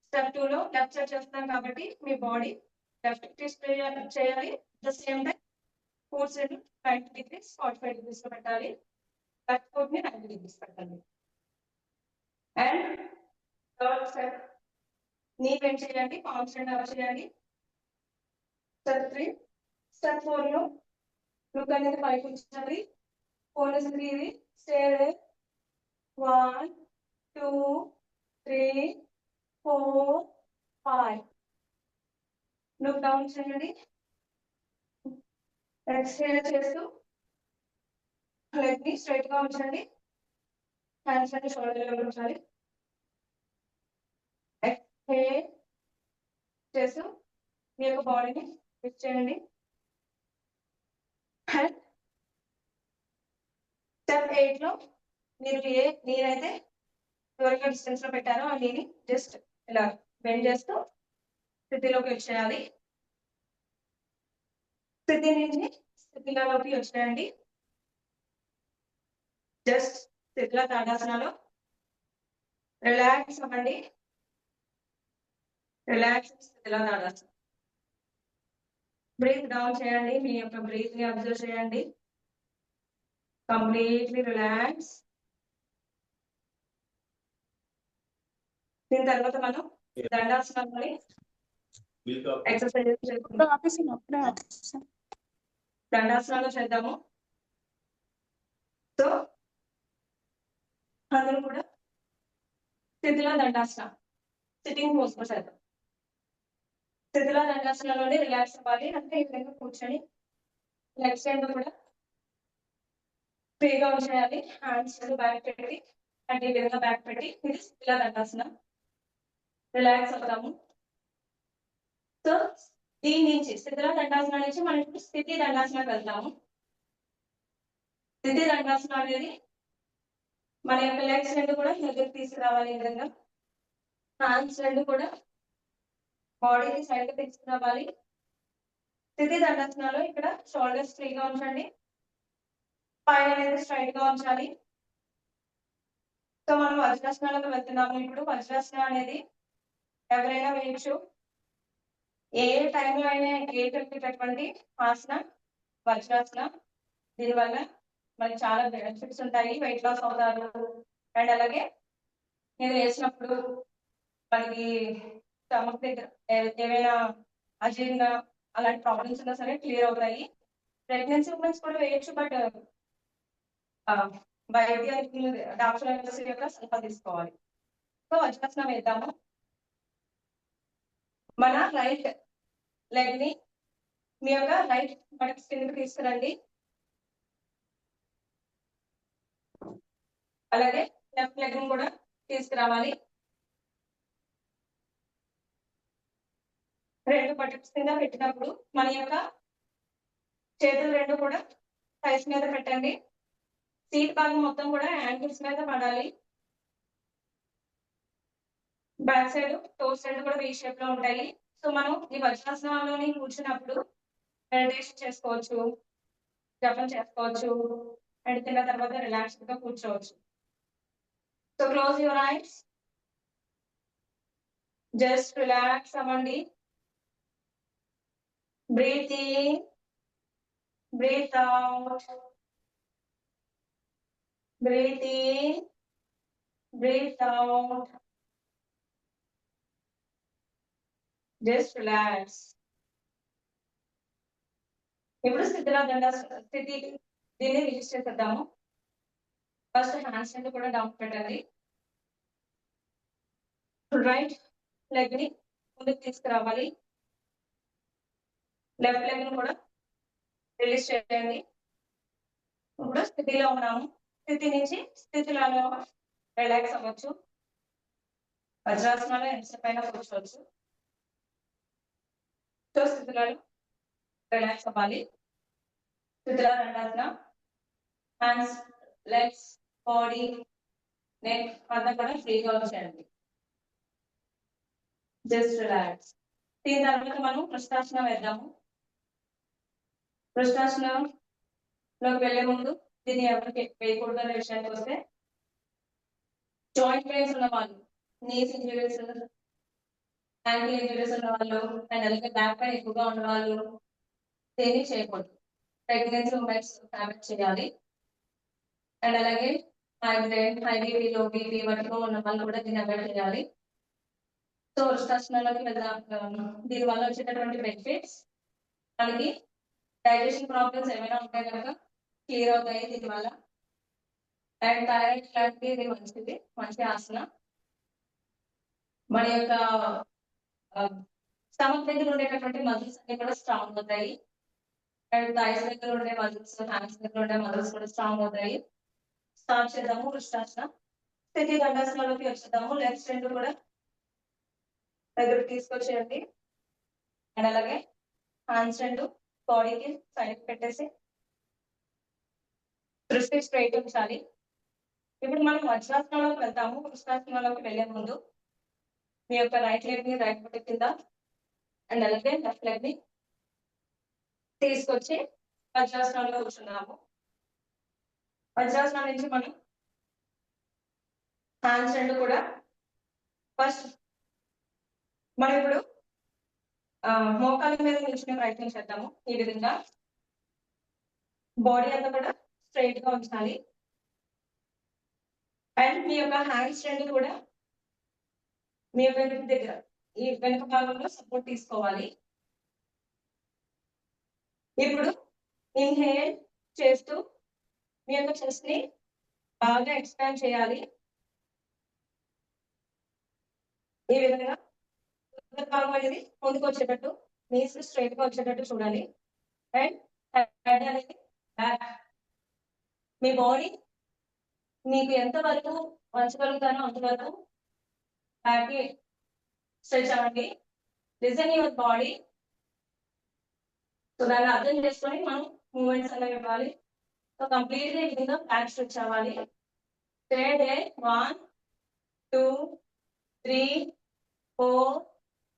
[SPEAKER 1] స్టెప్ 2 లో లెఫ్ట్ సైడ్ చేస్తున్నాం కాబట్టి మీ బాడీ లెఫ్ట్ ట్విస్ట్ చేయాలి. The same time foots 90 degrees 45 degrees లో పెట్టాలి. లెఫ్ట్ ఫుట్ ని 90 degrees పెట్టండి. అండ్ థర్డ్ స్టెప్ నీ బెండ్ చేయండి, పామ్స్ రెండు అలా చేయండి. స్టెప్ 3. స్టెప్ 4 లో లుక్ అనేది పైకి ఉంచాలి. 4 is 3. Stay there. 1 2 3 4 5. Look down చేయండి. ఎక్స్హేల్ చేస్తూ లెగ్ ని స్ట్రైట్ గా ఉంచండి, హ్యాండ్స్ అన్ని షోల్డర్ లెవెల్ ఉంచాలి. ఎక్స్హేల్ చేస్తూ మీ యొక్క బాడీని ట్విస్ట్ చేయండి. స్టెప్ 8 లో మీరు నేనైతే దూరంగా డిస్టెన్స్ లో పెట్టారో ఆ నీని జస్ట్ ఇలా బెండ్ చేస్తూ స్థితిలోకి వచ్చేయాలి. స్థితి నుంచి స్థితిలోకి వచ్చేయండి. జస్ట్ స్థితిలో తాడాసనాలో రిలాక్స్ అవ్వండి. రిలాక్స్ స్థితిలో తాడాసనం. బ్రీత్ డౌన్ చేయండి. మీ యొక్క బ్రీత్ ని అబ్జర్వ్ చేయండి. Completely relax. దీని తర్వాత మనం దండాసనాన్ని ఎక్సర్సైజ్ చేసుకుంటాం. దండాసనాలు చేద్దాము. సో అందరూ కూడా స్థితిలో దండాసనం సిట్టింగ్ పోజ్ లో చేద్దాం. స్థితిలో దండాసనంలోనే రిలాక్స్ అవ్వాలి. అంటే ఈ విధంగా కూర్చొని లెగ్స్ రెండు కూడా ఫ్రీగా ఉంచేయాలి. హ్యాండ్స్ బ్యాక్ పెట్టి అంటే ఈ విధంగా బ్యాక్ పెట్టి ఇది స్థితిలో దండాసనం. రిలాక్స్ అవుతాము. సో దీని నుంచి స్థితిలో దండాసనం నుంచి మనం ఇప్పుడు స్థితి దండాసనానికి వెళ్తాము. స్థితి దండాసనం అనేది మన యొక్క లెగ్స్ రెండు కూడా దగ్గరికి తీసుకురావాలి. ఈ విధంగా హ్యాండ్స్ రెండు కూడా బాడీని సైడ్ కి తీసుకురావాలి. స్థితి దండాసనాలు ఇక్కడ షోల్డర్స్ ఫ్రీగా ఉంచండి, పైన అనేది స్ట్రైట్ గా ఉంచాలి. సో మనం వజ్రాసనాలకు వెళ్తున్నాము. ఇప్పుడు వజ్రాసనం అనేది ఎవరైనా వేయచ్చు, ఏ టైంలో అయినా వేసేటటువంటి ఆసన వజ్రాసన. దీనివల్ల మనకి చాలా బెనిఫిట్స్ ఉంటాయి, వెయిట్ లాస్ అవుతారు. అండ్ అలాగే నేను వేసినప్పుడు మనకి స్టమక్ దగ్గర ఏమైనా అజీర్ణ అలాంటి ప్రాబ్లమ్స్ ఉన్నా సరే క్లియర్ అవుతాయి. ప్రెగ్నెన్సీ ఉమెన్స్ కూడా వేయచ్చు, బట్ వైద్య డాక్టర్ యొక్క సలహా తీసుకోవాలి. సో వజ్రాసనం వేద్దాము. మన రైట్ లెగ్ ని మీ యొక్క రైట్ మనకి కిందకి తీసుకురండి. అలాగే లెఫ్ట్ లెగ్ ని కూడా తీసుకురావాలి. రెండు బటన్స్ కింద పెట్టినప్పుడు మన యొక్క చేతులు రెండు కూడా థైస్ మీద పెట్టండి. సీట్ భాగం మొత్తం కూడా యాంకిల్స్ మీద పడాలి. బ్యాక్ సైడ్ టోస్ రెండు కూడా వీ షేప్ లో ఉంటాయి. సో మనం ఈ వజ్రాసనంలోని కూర్చున్నప్పుడు మెడిటేషన్ చేసుకోవచ్చు, జపం చేసుకోవచ్చు, అండ్ తిన్న తర్వాత రిలాక్స్డ్ గా కూర్చోవచ్చు. So close your eyes, just relax అవ్వండి. Breathe in, breathe out, breathe in, breathe out. Just relax. ఇప్పుడు స్థితి దీన్ని రిజిస్టర్ చేద్దాము. ఫస్ట్ హ్యాండ్స్ రెండు కూడా డౌన్ పెట్టండి. రైట్ లెగ్ ని ముందుకు తీసుకురావాలి, లెఫ్ట్ లెగ్ ని కూడా రిలీజ్ చేయండి. ఇప్పుడు స్థితిలో ఉన్నాము. స్థితి నుంచి స్థితిలో రిలాక్స్ అవ్వచ్చు. వజ్రాసనాలు ఎంతసేపు అయినా కూర్చోవచ్చు. సో స్థితిలో రిలాక్స్ అవ్వాలి. స్థితిలో dandasana, hands, legs, body, neck అంతా కూడా ఫ్రీగా వచ్చేయండి. Just relax. దీని తర్వాత మనం వృష్టాసనం వేద్దాము. వృష్టాసనంలోకి వెళ్లే ముందు దీన్ని ఎవరికి వేయకూడదు అనే విషయానికి వస్తే, జాయింట్ పెయిన్స్ ఉన్న వాళ్ళు, నీస్ ఇంజరీస్, యాంకిల్ ఇంజరీస్ ఉన్న వాళ్ళు, అండ్ అలాగే బ్యాక్ పెయిన్ ఎక్కువగా ఉన్న వాళ్ళు దేన్ని చేయకూడదు. ప్రెగ్నెన్సీ ఉమెన్స్ హ్యాబిట్ చేయాలి. అండ్ అలాగే migraine, high BP, low BP వాటిలో ఉన్న వాళ్ళు కూడా దీన్ని అవాయిడ్ చేయాలి. సో వృష్టాసనంలోకి వెళ్దాం. దీని వల్ల వచ్చేటటువంటి బెనిఫిట్స్, మనకి డైజెషన్ ప్రాబ్లమ్స్ ఏమైనా ఉంటే కనుక క్లియర్ అవుతాయి దీనివల్ల. అండ్ థైరాయిడ్ లాంటిది ఇది మంచిది, మంచి ఆసన. మన యొక్క స్టమక్ దగ్గర ఉండేటటువంటి మజిల్స్ అన్ని కూడా స్ట్రాంగ్ అవుతాయి. అండ్ థైస్ దగ్గర ఉండే మజిల్స్, హ్యాండ్స్ దగ్గర ఉండే మజిల్స్ కూడా స్ట్రాంగ్ అవుతాయి. స్టార్ట్ చేద్దాము వృష్టాసన. స్థితి దండాసనంలోకి వచ్చేద్దాము. లెగ్స్ రెండు కూడా దగ్గరకు తీసుకొచ్చేయండి. అండ్ అలాగే హ్యాండ్స్ రెండు బాడీకి సైడ్ పెట్టేసి దృష్టి స్ట్రైట్ ఉంచాలి. ఇప్పుడు మనం వజ్రాసనంలోకి వెళ్తాము. వృష్టాసనంలోకి వెళ్లే ముందు మీ యొక్క రైట్ లెగ్ ని రైట్ ఫుట్ కింద, అండ్ అలాగే లెఫ్ట్ లెగ్ ని తీసుకొచ్చి వజ్రాసనంలో కూర్చున్నాము. వజ్రాసనం నుంచి మనం హ్యాండ్స్ రెండు కూడా ఫస్ట్ మనం ఇప్పుడు మోకాళ్ళ మీద నిల్చునే ప్రయత్నం చేద్దాము. ఈ విధంగా బాడీ అంతా కూడా స్ట్రైట్ గా ఉంచాలి. అండ్ మీ యొక్క హ్యాండ్స్ రెండు కూడా మీ వెనుక దగ్గర, ఈ వెనుక భాగంలో సపోర్ట్ తీసుకోవాలి. ఇప్పుడు ఇన్హేల్ చేస్తూ మీ యొక్క చెస్ట్ ని బాగా ఎక్స్పాండ్ చేయాలి. ఈ విధంగా భాగం అనేది ముందుకు వచ్చేటట్టు, నీస్ స్ట్రైట్ గా వచ్చేటట్టు చూడాలి. అండ్ హెడ్ అనేది బ్యాక్. మీ బాడీ మీకు ఎంత వరకు వంచగలుగుతానో అంతవరకు బ్యాక్ స్ట్రెచ్ అవ్వండి. Listen your body. సో దాన్ని అర్థం చేసుకొని మనం మూమెంట్స్ అనేవి ఇవ్వాలి. సో కంప్లీట్ గా ఈ విధంగా బ్యాక్ స్ట్రెచ్ అవ్వాలి. 1 2 3 4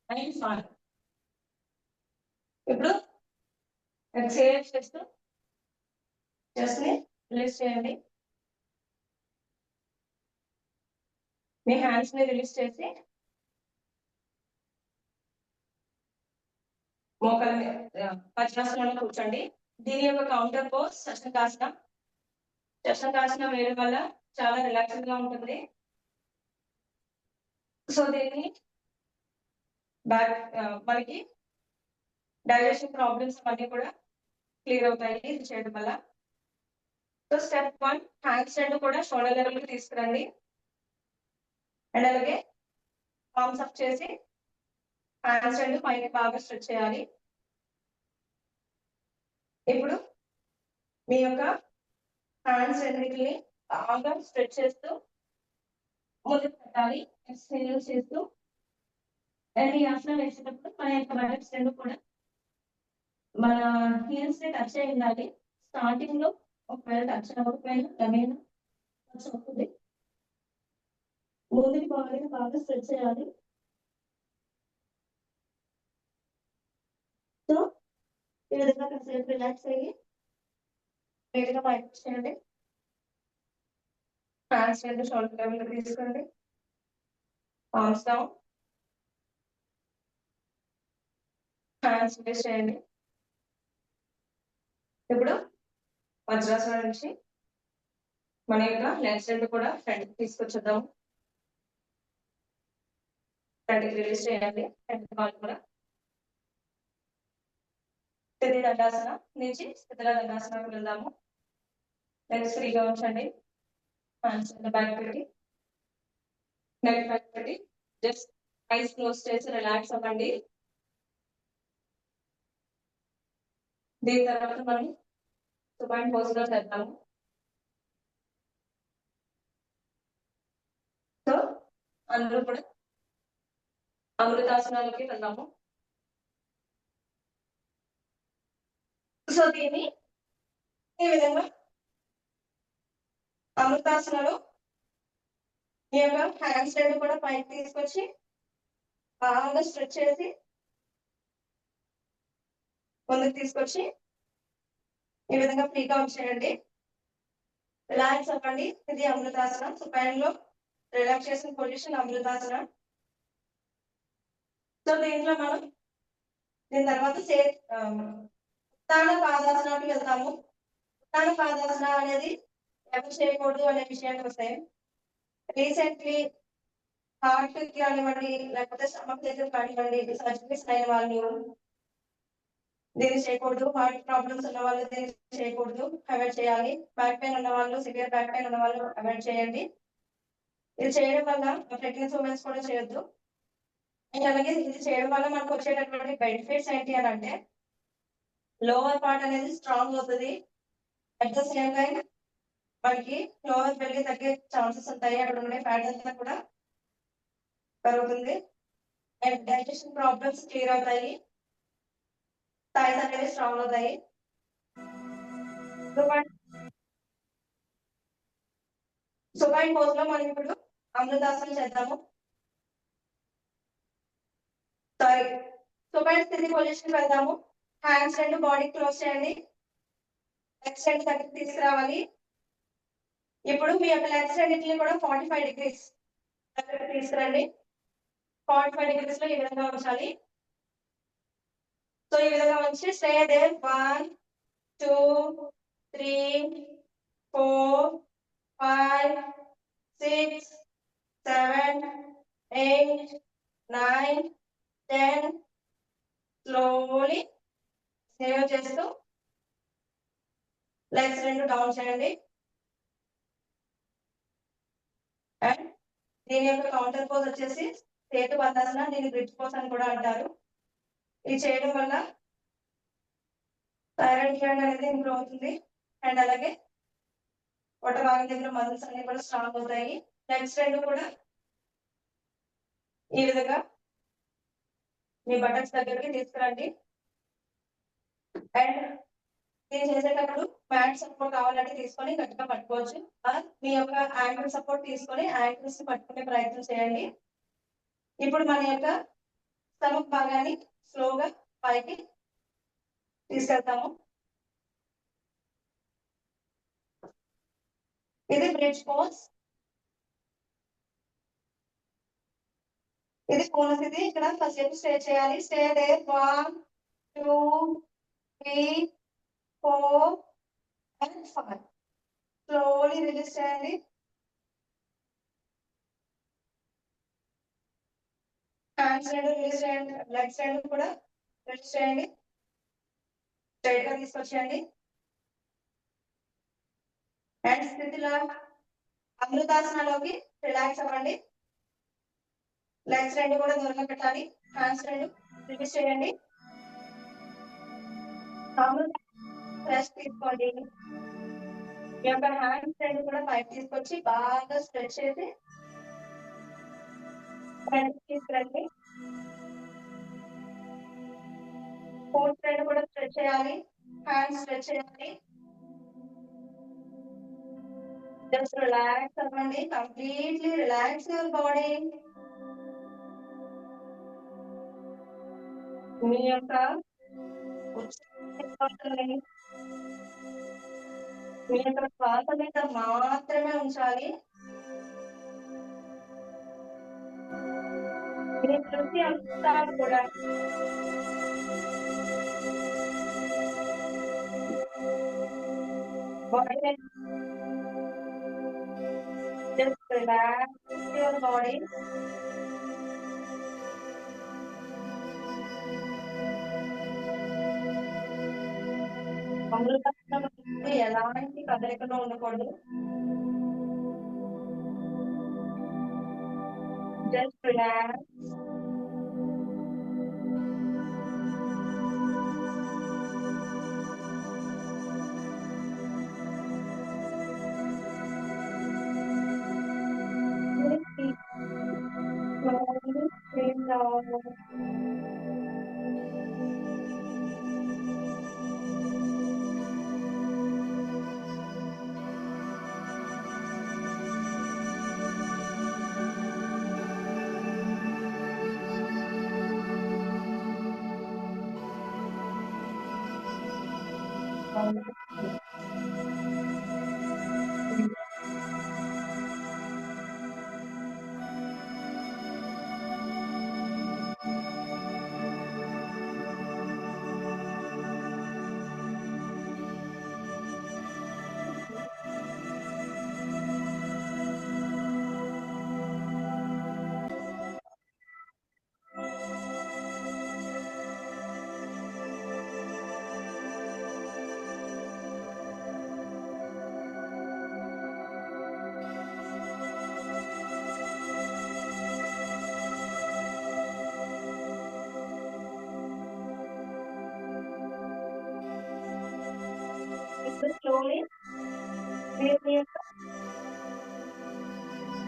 [SPEAKER 1] and 5. ఇప్పుడు ఎక్సేల్ చేస్తూ చెస్ట్ ని రిలీజ్ చేయండి. మీ హ్యాండ్స్ ని రిలీజ్ చేసి మోకాల మీద వజ్రాసనంలో కూర్చోండి. దీని యొక్క కౌంటర్ పోజ్ శశకాసన. శశకాసన వేయడం వల్ల చాలా రిలాక్స్డ్ గా ఉంటుంది. సో దీన్ని బ్యాక్ మనకి డైజెషన్ ప్రాబ్లమ్స్ అన్ని కూడా క్లియర్ అవుతాయి ఇది చేయడం వల్ల. సో స్టెప్ 1, హ్యాండ్స్ రెండు కూడా షోల్డర్ లెవెల్ కి తీసుకురండి. అండ్ అలాగే పామ్స్ అప్ చేసి హ్యాండ్స్ రెండు పైకి బాగా స్ట్రెచ్ చేయాలి. ఇప్పుడు మీ యొక్క హ్యాండ్స్ రెండింటిని బాగా స్ట్రెచ్ చేస్తూ ముందుకు పెట్టాలి. ఎక్స్హేల్ చేస్తూ అండ్ ఈ ఆసనం వేసేటప్పుడు మన యొక్క బటక్స్ రెండు కూడా మన హీల్స్ ని టచ్ అయి ఉండాలి. స్టార్టింగ్ లో ఒకవేళ టచ్ అవ్వకపోయినా క్రమేణా టచ్ అవుతుంది. ముందుకి బాగా స్ట్రెచ్ చేయాలి. సో ఈ విధంగా కాసేపు రిలాక్స్ అయ్యి నీట్గా పైకి చేయండి. హ్యాండ్స్ రెండు షోల్డర్ లెవెల్ తీసుకోండి. ఆర్మ్స్ డౌన్, హ్యాండ్స్ రిలీజ్ చేయండి. ఇప్పుడు వజ్రాసనం నుంచి మన యొక్క లెగ్స్ రెండు కూడా ఫ్రంట్ తీసుకొచ్చేద్దాం. ఫ్రంట్కి రిలీజ్ చేయండి. ఫ్రంట్ కాల్ కూడా స్థితి దండాసన నుంచి స్థితిల దండాసనకు వెళ్దాము. లెగ్స్ ఫ్రీగా ఉంచండి. హ్యాండ్స్ బ్యాక్ పెట్టి నెక్ బ్యాక్ పెట్టి జస్ట్ ఐస్ క్లోజ్ చేసి రిలాక్స్ అవ్వండి. దీని తర్వాత మనం సుపైన్ పోజ్ లో చేద్దాము. సో అందరూ కూడా అమృతాసనాలకి వెళ్దాము. సో దీన్ని ఈ విధంగా అమృతాసనలో ఈ యొక్క హ్యాండ్స్ రెండు కూడా పైకి తీసుకొచ్చి బాగా స్ట్రెచ్ చేసి ముందుకు తీసుకొచ్చి ఈ విధంగా ఫ్రీగా ఉంచేయండి. రిలాక్స్ అవ్వండి. ఇది అమృతాసనం. సుపైన్ లో రిలాక్సేషన్ పొజిషన్ అమృతాసన. సో దీంట్లో మనం దీని తర్వాత ఉత్తాన పాదాసనానికి వెళ్తాము. ఉత్తాన పాదాసన అనేది ఎవరు చేయకూడదు అనే విషయానికి వస్తాయి. రీసెంట్లీ హార్ట్ కి కానివ్వండి లేకపోతే స్టమక్ దగ్గర కానివ్వండి సర్జరీస్ అయిన వాళ్ళు దీన్ని చేయకూడదు. హార్ట్ ప్రాబ్లమ్స్ ఉన్న వాళ్ళు దీన్ని చేయకూడదు, అవాయిడ్ చేయాలి. బ్యాక్ పెయిన్ ఉన్న వాళ్ళు, సివియర్ బ్యాక్ పెయిన్ ఉన్న వాళ్ళు అవాయిడ్ చేయండి. ఇది చేయడం వల్ల ప్రెగ్నెన్సీ ఉమెన్స్ కూడా చేయొద్దు. అలాగే ఇది చేయడం వల్ల మనకు వచ్చేటటువంటి బెనిఫిట్స్ ఏంటి అని అంటే లోవర్ పార్ట్ అనేది స్ట్రాంగ్ అవుతుంది. అట్ ద సేమ్ టైం మనకి లోవర్ బెల్లి తగ్గే ఛాన్సెస్ ఉంటాయి. అక్కడ ఉండే ఫ్యాట్ అంతా కూడా పెరుగుతుంది. అండ్ డైజెషన్ ప్రాబ్లమ్స్ క్లియర్ అవుతాయి. థైస్ అనేవి స్ట్రాంగ్ అవుతాయి. సుపైన్ పోజ్ లో మనం ఇప్పుడు అమృతాసనం చేద్దాము. సారీ, సుపైన్ స్థితి పొజిషన్ వెళ్దాము. హ్యాండ్స్ రెండు బాడీ క్లోజ్ చేయండి. లెగ్స్ రెండు దగ్గరికి తీసుకురావాలి. ఇప్పుడు మీ యొక్క లెగ్స్ రెండింటిని కూడా 45 degrees దగ్గరికి తీసుకురండి. 45 degrees లో ఈ విధంగా ఉంచాలి. సో ఈ విధంగా ఉంచి స్టే దేర్ 1 2 3 4 5 6 7 8 9 10 స్లోలీ సేవ్ చేస్తూ లెగ్స్ రెండు డౌన్ చేయండి. అండ్ దీని యొక్క కౌంటర్ పోజ్ వచ్చేసి సేతు బంధాసన, దీన్ని బ్రిడ్జ్ పోజ్ అని కూడా అంటారు. ఇది చేయడం వల్ల థైరాయిడ్ గ్లాండ్ అనేది ఇంప్రూవ్ అవుతుంది. అండ్ అలాగే పొట్ట భాగం దగ్గర మజిల్స్ అన్ని కూడా స్ట్రాంగ్ అవుతాయి. లెగ్స్ రెండు కూడా ఈ విధంగా మీ బటన్స్ దగ్గరికి తీసుకురండి. అండ్ దీన్ని చేసేటప్పుడు మ్యాట్ సపోర్ట్ కావాలంటే తీసుకొని గట్టిగా పట్టుకోవచ్చు. మీ యొక్క యాంకిల్ సపోర్ట్ తీసుకొని యాంకిల్స్ ని పట్టుకునే ప్రయత్నం చేయండి. ఇప్పుడు మన యొక్క స్టమక్ భాగాన్ని స్లోగా పైకి తీసుకెళ్తాము. ఇది బ్రిడ్జ్ పోజ్. ఇది బోనస్. ఇది ఇక్కడ ఫస్ట్ స్టెప్ స్టే చేయాలి. Stay there 1 2 3 4 and 5. Slowly release చేయండి. హ్యాండ్స్ రెండు రిలీజ్ చేయండి. లెగ్స్ రెండు కూడా రిలీజ్ చేయండి. స్ట్రైట్ గా తీసుకొచ్చేయండి. అండ్ స్థితిలో అమృతాసనలోకి రిలాక్స్ అవ్వండి. లెగ్స్ రెండు కూడా దూరంగా పెట్టాలి. హ్యాండ్స్ రెండు రిలీజ్ చేయండి. ఫ్రెష్ తీసుకోండి. మీ యొక్క హ్యాండ్స్ రెండు కూడా పైకి తీసుకొచ్చి బాగా స్ట్రెచ్ చేసి తీసుకురండి. ఫోర్త్ రెండు కూడా స్ట్రెచ్ చేయాలి. హ్యాండ్స్ స్ట్రెచ్ చేయాలి. జస్ట్ రిలాక్స్ అవ్వండి. Completely relax your body. మీ యొక్క మీ యొక్క శ్వాస మీద మాత్రమే ఉంచాలి. మీ దృష్టి అంతా కూడా body just relax your body. అమృతాసనం ఎలాంటి కదలికలో ఉండకూడదు. Just relax. Slowly raise your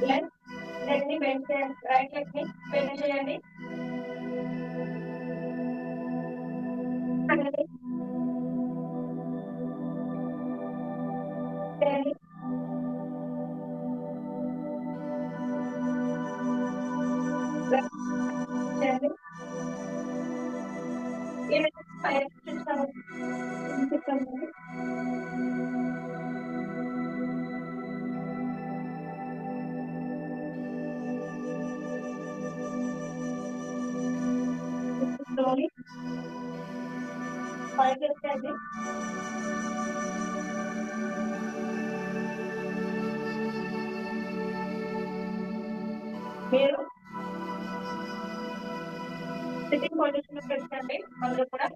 [SPEAKER 1] left leg ni bend చేయండి. రైట్ లెగ్ ని బెండ్ చేయండి. చేయండి. పైన చూస్తాను. Slowly పైకి వచ్చేయండి. మీరు సిట్టింగ్ పొజిషన్ లో పెట్టండి. అందరూ కూడా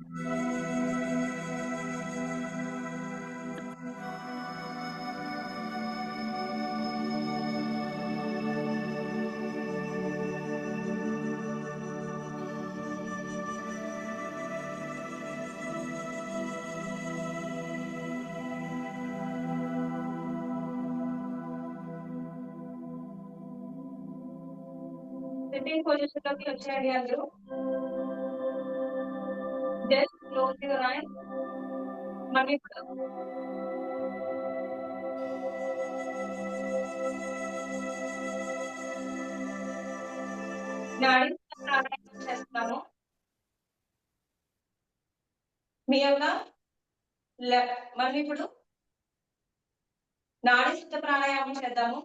[SPEAKER 1] సిట్టింగ్ పొజిషన్ లోకి వచ్చేయండి. అందరూ జస్ట్ క్లోజ్ యువర్ ఐస్. మళ్ళీ ప్రాణాయామం చేస్తున్నాను. మీ యొక్క మనం ఇప్పుడు నాడి శుద్ధ ప్రాణాయామం చేద్దాము.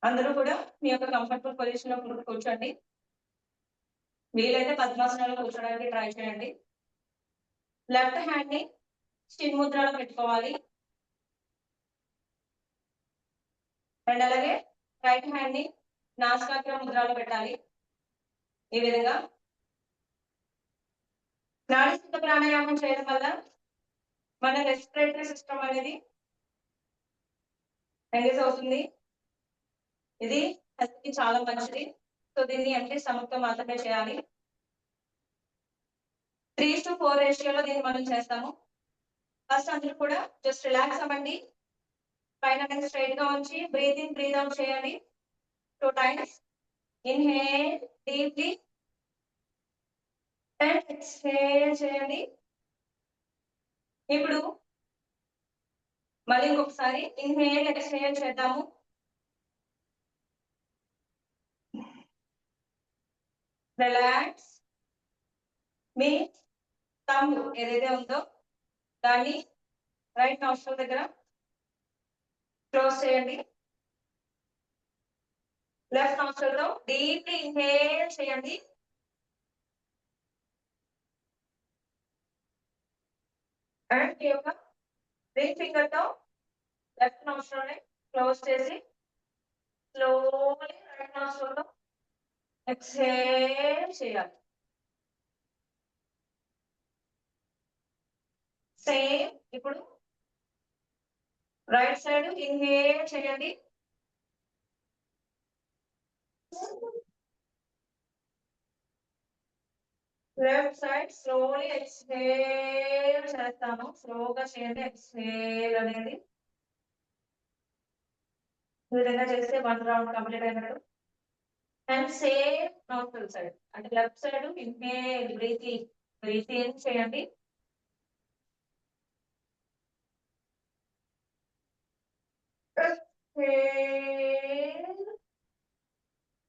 [SPEAKER 1] అందరూ కూడా మీ యొక్క కంఫర్టబుల్ పొజిషన్ లో కూర్చోండి. వీలైతే పద్మాసనంలో కూర్చోడానికి ట్రై చేయండి. లెఫ్ట్ హ్యాండ్ ని చిన్ ముద్రలో పెట్టుకోవాలి. అండ్ అలాగే రైట్ హ్యాండ్ ని నాసికాగ్ర ముద్రలో పెట్టాలి. ఈ విధంగా నాడి శుద్ధ ప్రాణాయామం చేయడం వల్ల మన రెస్పిరేటరీ సిస్టమ్ అనేది ఎంగేజ్ అవుతుంది. ఇది హెల్త్ కి చాలా మంచిది. సో దీన్ని ఎంటీ స్టమక్ తో మాత్రమే చేయాలి. 3:4 రేషియోలో దీన్ని మనం చేస్తాము. ఫస్ట్ అందరూ కూడా జస్ట్ రిలాక్స్ అవ్వండి. పైన స్ట్రైట్ గా ఉంచి బ్రీత్ ఇన్ బ్రీత్ అవుట్ చేయండి 2 times. Inhale deeply and exhale చేయండి. ఇప్పుడు మళ్ళీ ఇంకొకసారి ఇన్హేల్ ఎక్స్హేల్ చేద్దాము. రిలాక్స్. మీ థంబ్ ఏదైతే ఉందో దాన్ని రైట్ నాస్ట్రిల్ దగ్గర క్లోజ్ చేయండి. లెఫ్ట్ నాస్ట్రిల్ తో డీప్లీ ఇన్హేల్ చేయండి. అండ్ ఈ యొక్క రింగ్ ఫింగర్ తో లెఫ్ట్ నాస్ట్రిల్ ని క్లోజ్ చేసి స్లోలీ రైట్ నాస్ట్రిల్ తో ఎక్స్హేల్ చేయాలి. సేమ్ ఇప్పుడు రైట్ సైడ్ ఇన్హేల్ చేయండి. లెఫ్ట్ సైడ్ స్లోలీ ఎక్స్హేల్ చేస్తాను. స్లోగా చేయండి ఎక్స్హేల్ అనేది. ఈ విధంగా చేస్తే 1 రౌండ్ కంప్లీట్ అయినట్టు. అండ్ సేమ్ నాస్ట్రిల్ సైడ్ అంటే left side inhale breathe in చేయండి. Exhale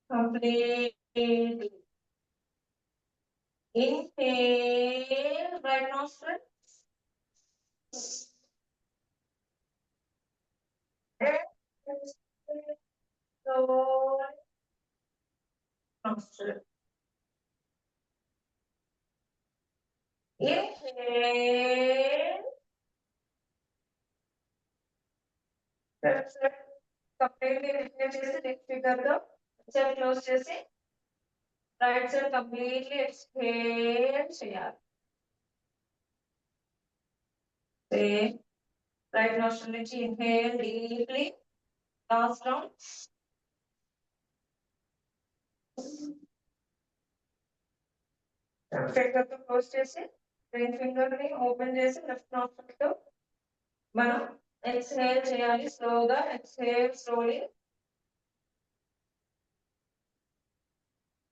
[SPEAKER 1] completely. Inhale right nostril. Exhale slowly nostril. Inhale. Left side completely inhale చేసి నెక్ ఫిగర్ తో చెస్ట్ క్లోజ్ చేసి రైట్ సైడ్ కంప్లీట్లీ ఎక్స్హేల్ చేయాలి. Same right nostril నుంచి inhale deeply last round. Finger తో close చేసి ring finger ని open చేసి left nostril తో మనం ఎక్స్హేల్ చేయాలి. స్లోగా exhale slowly.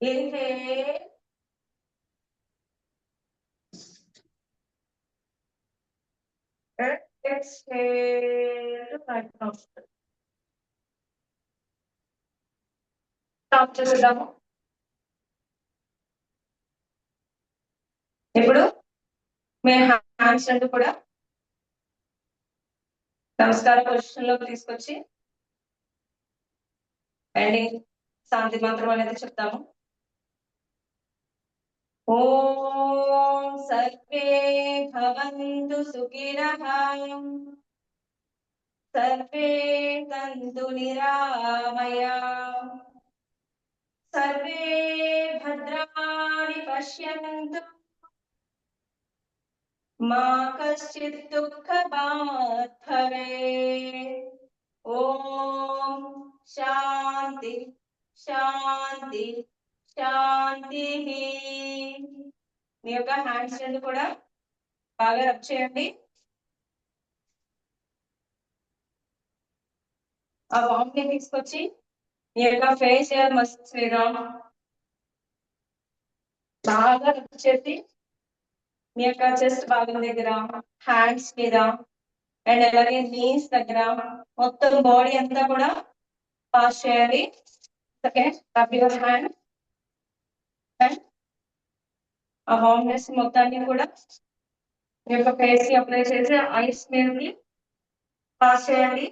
[SPEAKER 1] Inhale and exhale to right nostril. Stop చేద్దాము. ఇప్పుడు మీ హ్యాండ్స్ రెండు కూడా నమస్కార పొజిషన్ లోకి తీసుకొచ్చి ఎండింగ్ శాంతి మంత్రం అనేది చెప్తాము. ఓం సర్వే భవంతు సుఖినః సర్వే సంతు నిరామయాః సర్వే భద్రాణి పశ్యంతు మా కశ్చిత్ దుఃఖభాగ్ భవేత్. ఓం శాంతి శాంతి శాంతి. మీ యొక్క హ్యాండ్స్ రెండు కూడా బాగా రబ్ చేయండి. ఆ వామ్ ని తీసుకొచ్చి మీ యొక్క ఫేషియల్ మసిల్స్ మీద బాగా రబ్ చేసి మీ యొక్క చెస్ట్ భాగం దగ్గర, హ్యాండ్స్ మీద అండ్ అలాగే నీస్ దగ్గర మొత్తం బాడీ అంతా కూడా పాస్ చేయాలి. Okay, rub your hand and ఆ వామ్నెస్ మొత్తాన్ని కూడా మీ యొక్క ఫేస్ కి అప్లై చేసి ఐస్ మీదకి పాస్ చేయండి.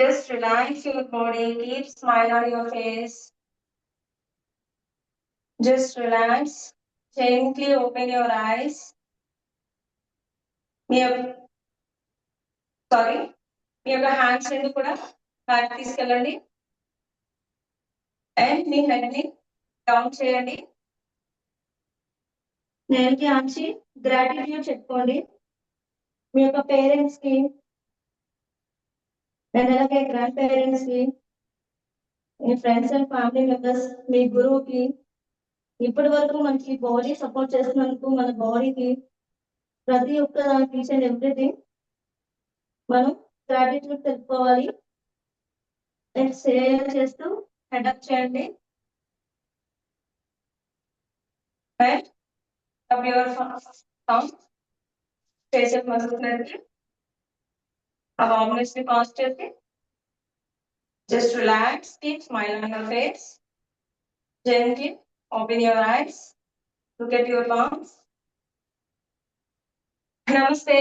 [SPEAKER 1] Just relax your body, keep smile on your face. Just relax, gently open your eyes. మీ యొక్క హ్యాండ్స్ రెండు కూడా బ్యాక్ తీసుకెళ్ళండి అండ్ మీ హెడ్ ని డౌన్ చేయండి. నేలకి ఆంచి గ్రాటిట్యూడ్ చెప్పుకోండి. మీ యొక్క పేరెంట్స్ కి అండ్ అలాగే గ్రాండ్ పేరెంట్స్ కి, మీ ఫ్రెండ్స్ అండ్ ఫ్యామిలీ మెంబర్స్, మీ గురువుకి ఇప్పటి వరకు మనకి బాడీ సపోర్ట్ చేస్తున్నందుకు, మన బాడీకి ప్రతి ఒక్క ఈచ్ అండ్ ఎవ్రీథింగ్ మనం గ్రాటిట్యూడ్ తెలుపుకోవాలి. సేవ్ చేస్తూ హెడప్ చేయండి. రైట్ యువర్ సౌండ్ చేసే మసులుతున్నది ఆ వార్మ్నెస్ ని పాస్ చేసి just relax, keep smile on your face, gently open your eyes, look at your palms. Namaste.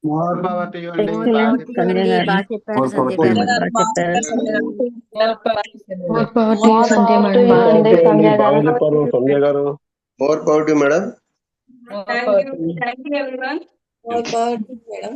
[SPEAKER 2] More power to you అండి.
[SPEAKER 3] సంధ్య గారు బాగా చెప్పారు. సంధ్య గారు
[SPEAKER 2] more power to madam.
[SPEAKER 1] Thank you everyone.
[SPEAKER 4] More power to you, madam.